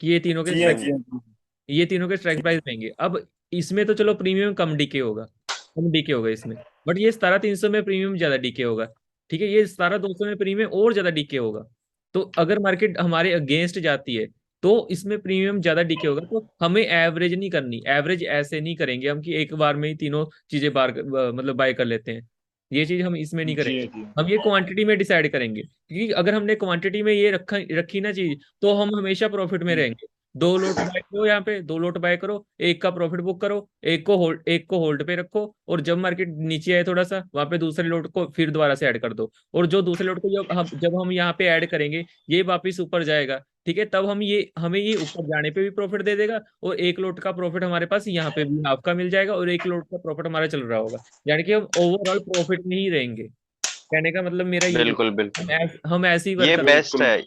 कि ये तीनों के जी हाँ, स्ट्राइक, जी हाँ। ये तीनों के स्ट्राइक प्राइस देंगे। अब इसमें तो चलो प्रीमियम कम डीके होगा, कम डीके होगा इसमें, बट ये 17,300 में प्रीमियम ज्यादा डीके होगा। ठीक है, ये 17,200 में प्रीमियम और ज्यादा डीके होगा। तो अगर मार्केट हमारे अगेंस्ट जाती है तो इसमें प्रीमियम ज्यादा डीके होगा। तो हमें एवरेज नहीं करनी, एवरेज ऐसे नहीं करेंगे हम कि एक बार में ही तीनों चीजें मतलब बाय कर लेते हैं। ये चीज हम इसमें नहीं जी करेंगे। हाँ, जी हाँ। हम ये क्वांटिटी में डिसाइड करेंगे, क्योंकि अगर हमने क्वांटिटी में ये रखी ना चीज, तो हम हमेशा प्रॉफिट में रहेंगे। 2 लोट बाय करो, यहाँ पे 2 लोट बाय करो, एक का प्रॉफिट बुक करो, एक को होल्ड पे रखो, और जब मार्केट नीचे आए थोड़ा सा, वहां पे दूसरे लोट को फिर दोबारा से ऐड कर दो। और जो दूसरे लोट को जब हम यहाँ पे ऐड करेंगे, ये वापिस ऊपर जाएगा। ठीक है, तब हमें ये ऊपर जाने पे भी प्रॉफिट दे देगा, और एक लोट का प्रॉफिट हमारे पास यहाँ पे भी हाफ का मिल जाएगा, और एक लोट का प्रॉफिट हमारा चल रहा होगा। यानी कि हम ओवरऑल प्रॉफिट में ही रहेंगे। कहने का मतलब मेरा ये, बिल्कुल बिल्कुल, हम ऐसे ही वर्क ये कर। बेस्ट है,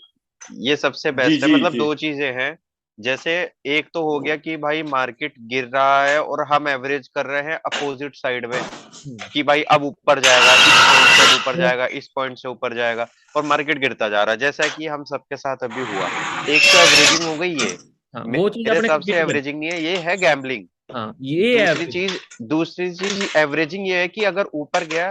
ये सबसे जी बेस्ट है। जी मतलब जी। दो चीजें हैं, जैसे एक तो हो गया कि भाई मार्केट गिर रहा है और हम एवरेज कर रहे हैं अपोजिट साइड में, हम्म, कि भाई अब ऊपर जाएगा, इस पॉइंट से ऊपर जाएगा, इस पॉइंट से ऊपर जाएगा, और मार्केट गिरता जा रहा है, जैसा कि हम सबके साथ अभी हुआ। एक तो एवरेजिंग हो गई ये, हाँ वो चीज मेरे अपने हिसाब से कंप्लीट कर। एवरेजिंग नहीं है, ये है गैम्बलिंग। हाँ ये दूसरी एवरेज। चीज दूसरी चीज एवरेजिंग ये है कि अगर ऊपर गया,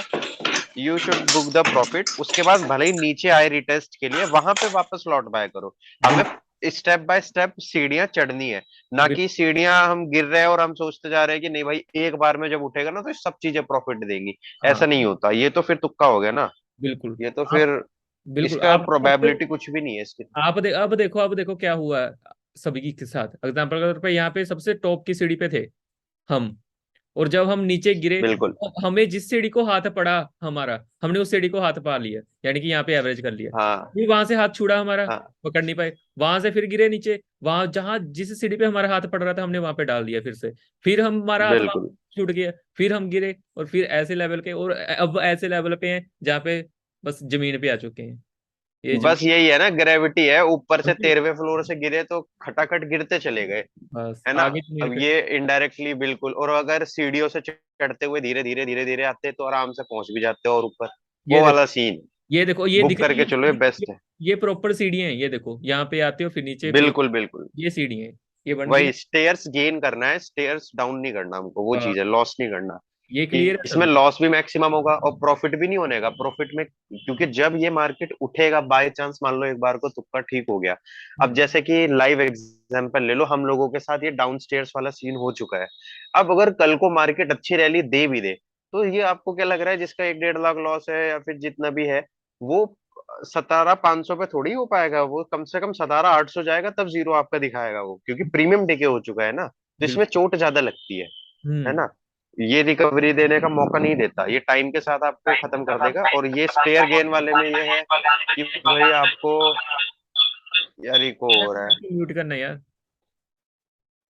you should book the profit, उसके बाद भले ही नीचे आए रिटेस्ट के लिए, वहां पे वापस लौट बाय करो। हमें बिल्कुल स्टेप बाय स्टेप सीढ़ियां चढ़नी है, ना बिल्कुल। कि सीढ़ियां हम गिर रहे हैं और हम सोचते जा रहे हैं कि नहीं भाई एक बार में जब उठेगा ना तो सब चीजें प्रॉफिट देंगी। हाँ ऐसा नहीं होता, ये तो फिर तुक्का हो गया ना, बिल्कुल। ये तो आप फिर बिल्कुल इसका आप प्रोबेबिलिटी कुछ भी नहीं है इसकी। अब देखो क्या हुआ सभी के साथ। एग्जांपल के तौर पे यहाँ पे सबसे टॉप की सीढ़ी पे थे हम, और जब हम नीचे गिरे, बिल्कुल। तो हमें जिस सीढ़ी को हाथ पड़ा हमारा, हमने उस सीढ़ी को हाथ पा लिया, यानी कि यहाँ पे एवरेज कर लिया। हाँ फिर वहां से हाथ छूड़ा हमारा, हाँ। पकड़ नहीं पाए, वहां से फिर गिरे नीचे, वहां जहां जिस सीढ़ी पे हमारा हाथ पड़ रहा था हमने वहां पे डाल दिया फिर से, फिर हमारा हाथ वहां बिल्कुल, छूट गया, फिर हम गिरे, और फिर ऐसे लेवल के, और अब ऐसे लेवल पे हैं जहाँ पे बस जमीन पे आ चुके हैं। ये बस जमीन, यही है ना, ग्रेविटी है, ऊपर से 13वें फ्लोर से गिरे तो खटाखट गिरते चले गए, बस है ना। आगे जमीन अब पे। ये इनडायरेक्टली बिल्कुल, और अगर सीढ़ियों से चढ़ते हुए धीरे धीरे धीरे धीरे आते तो आराम से पहुंच भी जाते और ऊपर, ये वो वाला देखो, सीन ये देखो, ये बुक दिख रही करके चलो, ये है, बेस्ट है। ये प्रॉपर सीढ़ियां हैं। ये देखो यहाँ पे आते हो फिर नीचे फिर बिल्कुल बिल्कुल, ये सीढ़ियां हैं, ये बन रही वही स्टेयर्स गेन करना है, स्टेयर्स डाउन नहीं करना हमको, वो है। चीज है, लॉस नहीं करना। ये कि क्लियर है इसमें सभी। लॉस भी मैक्सिमम होगा और प्रॉफिट भी नहीं होने का, प्रॉफिट में, क्योंकि जब ये मार्केट उठेगा, बाय चांस मान लो एक बार को तुक्का ठीक हो गया, अब हम्म, जैसे कि लाइव एग्जांपल ले लो, हम लोगों के साथ ये डाउन स्टेयर्स वाला सीन हो चुका है। अब अगर कल को मार्केट अच्छी रैली दे भी दे, तो ये आपको क्या लग रहा है, जिसका 1-1.5 लाख लॉस है या फिर जितना भी है, वो 17,500 पे थोड़ी हो पाएगा, वो कम से कम 17,800 जाएगा तब जीरो आपका दिखाएगा वो, क्योंकि प्रीमियम डिके हो चुका है ना, तो इसमें बिल्कुल। चोट ज्यादा लगती है हम्म। ना। ये रिकवरी देने का मौका नहीं देता, ये टाइम के साथ आपको खत्म कर देगा। और ये स्टेयर गेन वाले में ये है कि भाई आपको, यार इको हो रहा है। म्यूट करना यार। हम्म,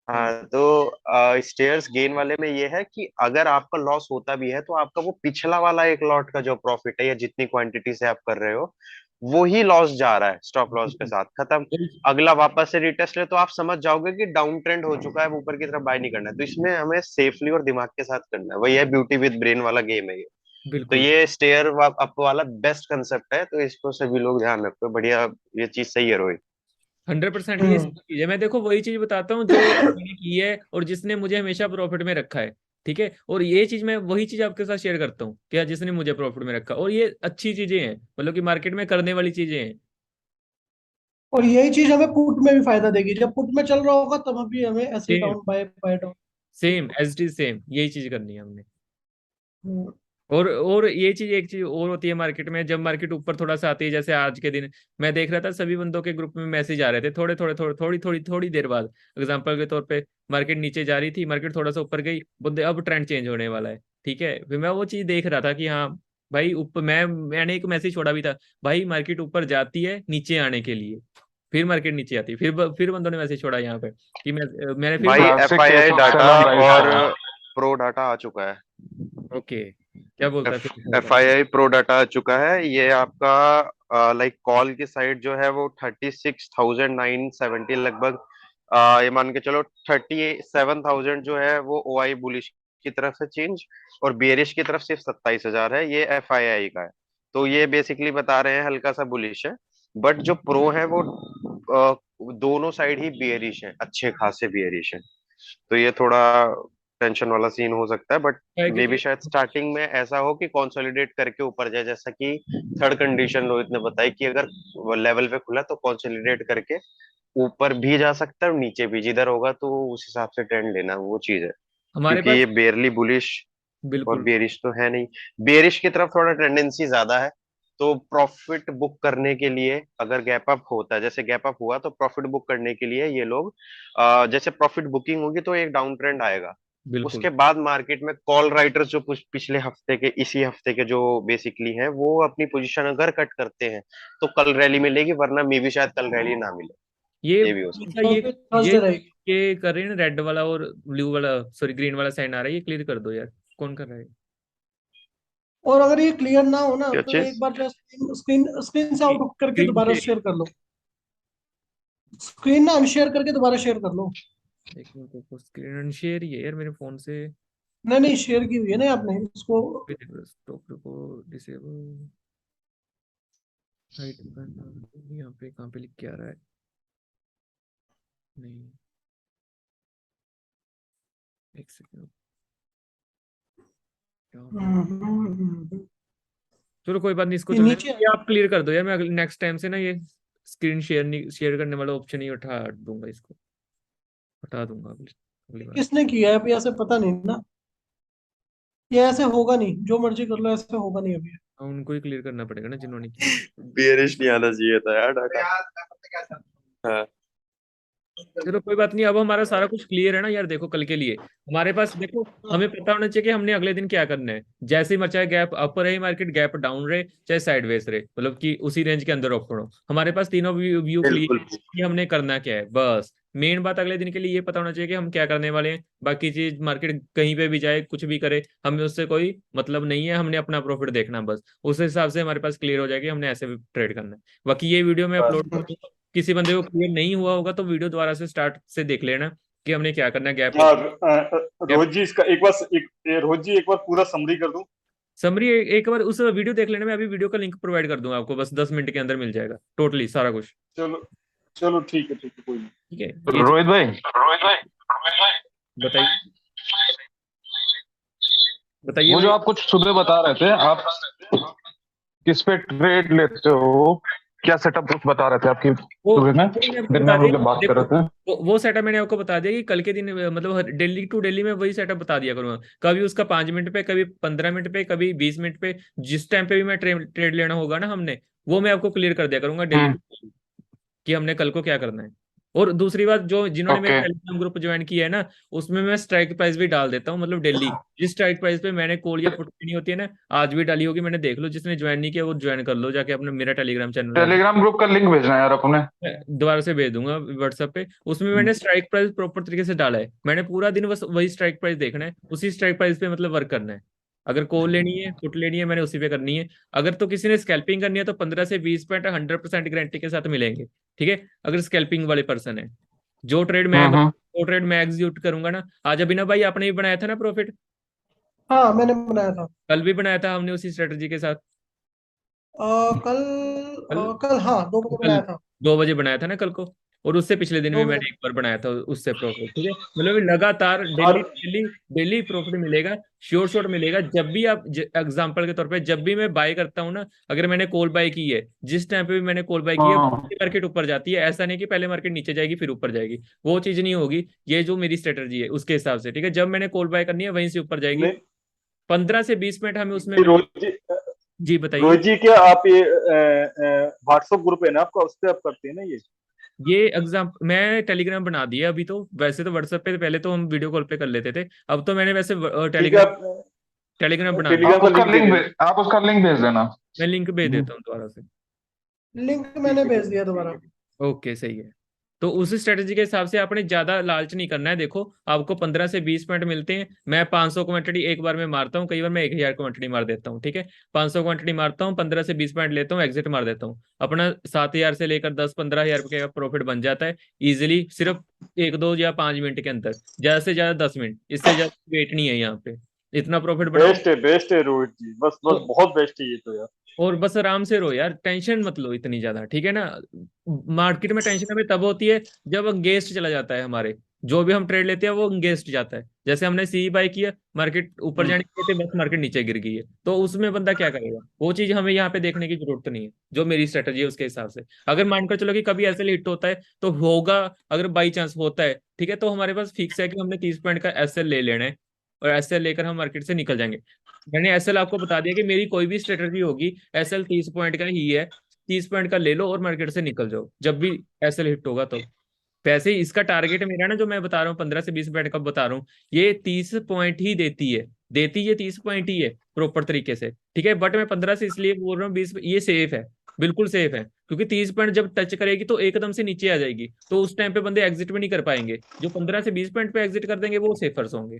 हाँ, तो स्टेयर्स गेन वाले में ये है कि अगर आपका लॉस होता भी है तो आपका वो पिछला वाला एक लॉट का जो प्रॉफिट है, या जितनी क्वांटिटी से आप कर रहे हो, वो ही लॉस जा रहा है, स्टॉप लॉस के बिल्कुल। साथ खत्म। वही- अगला वापस से रिटेस्ट ले तो आप समझ जाओगे कि डाउन ट्रेंड हो चुका है, अब ऊपर की तरफ बाय नहीं करना है, तो इसमें हमें सेफली और दिमाग के साथ करना है, वही है ब्यूटी विद ब्रेन वाला गेम है ये। तो बिल्कुल ये स्टेयर अप वाला बेस्ट कंसेप्ट है, तो इसको सभी लोग ध्यान रखो, बढ़िया, ये चीज सही है रोहित। 100% ये हम्म। सही चीज है। मैं देखो वही चीज बताता हूँ जो मैंने की है और जिसने मुझे हमेशा प्रॉफिट में रखा है। ठीक है, और ये चीज मैं वही चीज आपके साथ शेयर करता हूँ कि जिसने मुझे प्रॉफिट में रखा, और ये अच्छी चीजें हैं, मतलब कि मार्केट में करने वाली चीजें हैं। और यही चीज हमें पुट में भी फायदा देगी, जब पुट में चल रहा होगा तब भी हमें ऐसे same, down by by down. Same as it is same, यही चीज करनी है हमने। और ये चीज, एक चीज और होती है मार्केट में, जब मार्केट ऊपर थोड़ा सा आती है, जैसे आज के दिन मैं देख रहा था सभी बंदों के ग्रुप में मैसेज आ रहे थे, थोड़ी देर बाद। एग्जांपल के तौर पे मार्केट नीचे जा रही थी, मार्केट थोड़ा सा ऊपर गई, बोलते अब ट्रेंड चेंज होने वाला है। ठीक है, फिर मैं वो चीज देख रहा था कि हाँ भाई, ऊपर मैंने एक मैसेज छोड़ा भी था, भाई मार्केट ऊपर जाती है नीचे आने के लिए, फिर मार्केट नीचे आती है, फिर बंदों ने मैसेज छोड़ा यहाँ पे कि मैंने फिर भाई बोला। एफआईआई डाटा और प्रो डाटा आ चुका है, ओके, क्या बोलता है फिर? एफआईआई प्रो डाटा आ चुका है, ये आपका लाइक कॉल की साइड जो है वो 36,970 लगभग, ये मान के चलो 37,000 जो है वो ओआई बुलिश की तरफ से चेंज, और बेरिश की तरफ सिर्फ 27,000 है, ये एफआईआई का है। तो ये बेसिकली बता रहे हैं हल्का सा बुलिश है, बट जो प्रो है वो दोनों साइड ही बियरिश है, अच्छे खासे बियरिश है। तो ये थोड़ा टेंशन वाला सीन हो सकता है, बट है मे बी क्योंकि शायद स्टार्टिंग में ऐसा हो कि कंसोलिडेट करके ऊपर जाए, जैसा कि थर्ड कंडीशन रोहित ने बताई कि अगर लेवल पे खुला तो कंसोलिडेट करके ऊपर भी जा सकता है और नीचे भी, जिधर होगा तो उस हिसाब से ट्रेंड लेना, वो चीज है। हमारे क्योंकि ये पास बेयरली बुलिश और बिल्कुल बेरिश तो है नहीं, बेरिश की तरफ थोड़ा टेंडेंसी ज्यादा है। तो प्रॉफिट बुक करने के लिए अगर गैप अप होता है, जैसे गैप अप हुआ, तो प्रॉफिट बुक करने के लिए ये लोग जैसे प्रॉफिट बुकिंग होगी तो एक डाउन ट्रेंड आएगा। बिल्कुल उसके बाद मार्केट में कॉल राइटर्स जो पिछले हफ्ते के, इसी हफ्ते के जो बेसिकली हैं, वो अपनी पोजीशन अगर कट करते हैं तो कल रैली मिलेगी, वरना मे भी शायद कल रैली ना मिले, ये भी हो सकता अच्छा, तो फिर थर्सडे रहेगी। ये कर रहे हैं रेड वाला और ब्लू वाला, सॉरी ग्रीन वाला साइन आ रहा है, ये क्लियर कर दो यार, कौन कर रहा है? और अगर ये क्लियर ना हो ना है। क्या तो एक चीज? बार जस्ट स्क्रीन स्क्रीन से आउट करके स्क्रीन दोबारा शेयर, शेयर कर लो। स्क्रीन ना अनशेयर करके दोबारा शेयर कर लो। एक मिनट को स्क्रीन शेयर ही है यार मेरे फोन से। नहीं नहीं, शेयर की हुई है ना आपने इसको। स्टॉप को डिसेबल, हाइड करना, यहाँ पे कहाँ पे लिख के आ रहा है? नहीं, एक सेकंड, चलो कोई बात नहीं, इसको ये चलने नीचे ये आप क्लियर कर दो यार, मैं अगले नेक्स्ट टाइम से ना ये स्क्रीन शेयर नहीं, शेयर करने वाला ऑप्शन ही उठा दूंगा, इसको हटा दूंगा अगली अगली बार। किसने किया है अभी, ऐसे पता नहीं ना। ये ऐसे होगा नहीं, जो मर्जी कर लो, ऐसे होगा नहीं अभी। हाँ, उनको ही क्लियर करना पड़ेगा ना जिन्होंने किया। बेरिश नहीं आना चाहिए था यार डाटा। हाँ। चलो कोई बात नहीं, अब हमारा सारा कुछ क्लियर है ना यार। देखो कल के लिए हमारे पास, देखो हमें पता होना चाहिए कि हमने अगले दिन क्या करना है। जैसे ही मचा गैप अप रहे मार्केट, गैप डाउन रहे, चाहे साइडवेज रहे, मतलब कि उसी रेंज के अंदर ओपन हो, हमारे पास तीनों व्यू क्लियर बिल्कुल। है कि हमने करना क्या है। बस मेन बात अगले दिन के लिए ये पता होना चाहिए कि हम क्या करने वाले हैं। बाकी चीज मार्केट कहीं पे भी जाए, कुछ भी करे, हमें उससे कोई मतलब नहीं है, हमने अपना प्रॉफिट देखना बस। उस हिसाब से हमारे पास क्लियर हो जाएगी हमने ऐसे ट्रेड करना है। बाकी ये वीडियो मैं अपलोड कर दूंगा, किसी बंदे को क्लियर नहीं हुआ होगा तो वीडियो दोबारा से स्टार्ट से देख लेना कि हमने क्या करना है। गैप हाँ, गैप रोहित जी इसका एक बार रोहित जी एक बार पूरा समरी कर दूं। समरी एक बार उस वीडियो देख लेने में, अभी वीडियो का लिंक प्रोवाइड कर दूंगा आपको, बस 10 मिनट के अंदर मिल जाएगा टोटली सारा कुछ। चलो चलो ठीक है कोई नहीं। ठीक है, ये रोहित भाई बताइए बताइए वो जो भाई। आप कुछ सुबह बता रहे थे, आप किस पे ट्रेड लेते हो, क्या सेटअप कुछ बता रहे थे आपकी वो सुबह में, मैंने आपको दिन में बता हम दिया लोग बात कर देखो, रहे थे। वो सेटअप मैंने आपको बता दिया कि कल के दिन मतलब डेली टू डेली में वही सेटअप बता दिया करूंगा। कभी उसका 5 मिनट पे, कभी 15 मिनट पे, कभी 20 मिनट पे, जिस टाइम पे भी मैं ट्रेड लेना होगा ना हमने, वो मैं आपको क्लियर कर दिया करूंगा डेली हम्म, कि हमने कल को क्या करना है। और दूसरी बात, जो जिन्होंने मेरा ओके। टेलीग्राम ग्रुप ज्वाइन किया है ना, उसमें मैं स्ट्राइक प्राइस भी डाल देता हूँ, मतलब डेली जिस स्ट्राइक प्राइस पे मैंने कॉल या पुट करनी होती है ना, आज भी डाली होगी मैंने, देख लो। जिसने ज्वाइन नहीं किया वो ज्वाइन कर लो जाके अपने, मेरा टेलीग्राम चैनल है, टेलीग्राम ग्रुप का लिंक भेजना यार अपने। मैं दोबारा से भेज दूंगा व्हाट्सएप पे। उसमें मैंने स्ट्राइक प्राइस प्रॉपर तरीके से डाला है, मैंने पूरा दिन बस वही स्ट्राइक प्राइस देखना है, उसी स्ट्राइक प्राइस पे मतलब वर्क करना है। अगर कॉल लेनी है, पुट लेनी है, मैंने उसी पे करनी है। अगर तो किसी ने स्कैल्पिंग करनी है तो 15 से 20 पॉइंट 100% गारंटी के साथ मिलेंगे। ठीक है, अगर स्कैल्पिंग वाले पर्सन है, हम्म। जो ट्रेड मैं एग्जीक्यूट करूंगा ना आज। अभी ना भाई आपने भी बनाया था ना प्रॉफिट, हाँ मैंने बनाया था। कल भी बनाया था हमने उसी स्ट्रेटजी के साथ। कल कल कल हाँ 2 बजे कल बनाया था। 2 बजे बनाया था ना कल को, और उससे पिछले दिन भी 2 बजे। मैंने एक बार बनाया था उससे प्रॉफिट। ठीक है, मतलब लगातार और डेली डेली डेली प्रॉफिट मिलेगा, श्योर शॉट मिलेगा। जब भी आप एग्जांपल के तौर पे, जब भी मैं बाय करता हूँ ना, अगर मैंने कॉल बाय की है, जिस टाइम पे भी मैंने कॉल बाय की है, हाँ, मार्केट ऊपर जाती है। ऐसा नहीं कि पहले मार्केट नीचे जाएगी फिर ऊपर जाएगी, वो चीज नहीं होगी। ये जो मेरी स्ट्रेटजी है उसके हिसाब से, ठीक है, जब मैंने कॉल बाय करनी है वहीं से ऊपर जाएगी। नहीं 15 से 20 मिनट हमें उसमें रोहित जी, जी बताइए। रोहित जी क्या आप ये व्हाट्सएप ग्रुप है ना आपका, उस पर आप करते हैं ना ये एग्जाम मैं टेलीग्राम बना दिया अभी तो, वैसे तो व्हाट्सएप पे पहले तो हम वीडियो कॉल पे कर लेते थे, अब तो मैंने वैसे ठीक है टेलीग्राम आप टेलीग्राम बना दिया। टेलीग्राम का लिंक दे देना। आप उसका लिंक भेज देना। मैं लिंक भेज देता हूँ दोबारा से। लिंक ठीक मैंने है भेज दिया दोबारा। ओके सही है। तो उस स्ट्रेटेजी के हिसाब से आपने ज्यादा लालच नहीं करना है। देखो आपको 15 से 20 पॉइंट मिलते हैं, मैं 500 क्वांटिटी एक बार में मारता हूँ, कई बार मैं 1000 क्वांटिटी मार देता हूँ, ठीक है। 500 क्वांटिटी मारता हूँ, 15 से 20 पॉइंट लेता हूँ, एग्जिट मार देता हूँ, अपना 7000 से लेकर 10-15 हजार रुपये का प्रॉफिट बन जाता है इजिली, सिर्फ 1-2 या 5 मिनट के अंदर, ज्यादा से ज्यादा 10 मिनट, इससे ज्यादा वेट नहीं है यहाँ पे, इतना प्रॉफिट बना। बेस्ट है रोहित जी, बस तो बहुत बेस्ट है ये तो यार। और बस आराम से रहो यार, टेंशन मत लो इतनी ज्यादा, ठीक है ना। मार्केट में टेंशन हमें तब होती है जब अगेंस्ट चला जाता है हमारे, जो भी हम ट्रेड लेते हैं वो अगेंस्ट जाता है। जैसे हमने सी बाय किया, मार्केट ऊपर जाने के लिए बस मार्केट नीचे गिर गई है, तो उसमें बंदा क्या करेगा, वो चीज हमें यहाँ पे देखने की जरूरत नहीं है। जो मेरी स्ट्रेटजी है उसके हिसाब से, अगर मानकर चलो कि कभी ऐसे हिट होता है तो होगा, अगर बाई चांस होता है, ठीक है, तो हमारे पास फिक्स है कि हमने 30 पॉइंट का एसएल ले लेना है, और एसएल लेकर हम मार्केट से निकल जाएंगे। मैंने एसएल आपको बता दिया कि मेरी कोई भी स्ट्रेटजी होगी, एसएल 30 पॉइंट का ही है, 30 पॉइंट का ले लो और मार्केट से निकल जाओ जब भी एसएल हिट होगा। तो वैसे ही इसका टारगेट मेरा ना, जो मैं बता रहा हूँ 15 से 20 पॉइंट का बता रहा हूँ, ये 30 पॉइंट ही देती ये 30 पॉइंट ही है प्रॉपर तरीके से, ठीक है। बट मैं 15 से इसलिए बोल रहा हूँ, 20 ये सेफ है, बिल्कुल सेफ है, क्योंकि 30 पॉइंट जब टच करेगी तो एकदम से नीचे आ जाएगी, तो उस टाइम पे बंदे एग्जिट भी नहीं कर पाएंगे। जो 15 से 20 पॉइंट पे एग्जिट कर देंगे वो सेफर्स होंगे।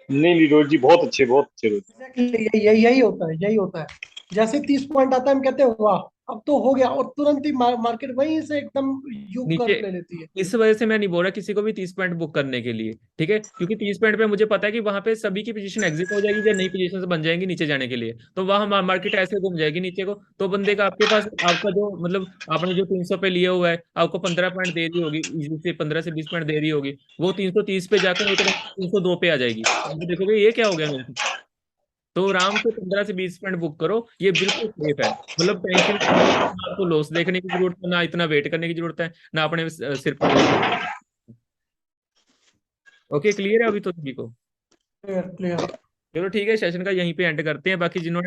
नहीं रोहित जी, बहुत अच्छे रोहित। Exactly, यही होता है, यही होता है। जैसे 30 पॉइंट आता है हम कहते हैं वाह अब तो हो गया, और तुरंत ही मार्केट वहीं से एकदम यू नीचे, कर्व ले लेती है। इस वजह से मैं नहीं बोल रहा किसी को भी 30 पॉइंट बुक करने के लिए, ठीक है, क्योंकि 30 पॉइंट पे मुझे पता है कि वहां पे सभी की पोजीशन एग्जिट हो जाएगी या नई पोजीशन बन जाएंगी नीचे जाने के लिए, तो वहां मार्केट ऐसे घूम जाएगी नीचे को, तो बंदे का आपके पास आपका जो मतलब आपने जो 300 पे लिया हुआ है, आपको 15 पॉइंट दे रही होगी इजी से, 15 से 20 पॉइंट दे रही होगी, वो 330 पे जाकर एकदम 302 पे आ जाएगी, तो देखोगे ये क्या हो गया मेरे साथ। तो आराम से 15 से 20 पॉइंट बुक करो, ये बिल्कुल सेफ है, मतलब टेंशन, ना आपको लॉस देखने की जरूरत है, ना इतना वेट करने की जरूरत है, ना अपने सिर पर बोझ। ओके, क्लियर है अभी तो सभी को। Clear clear. चलो ठीक है, सेशन का यहीं पे एंड करते हैं, बाकी जिन्होंने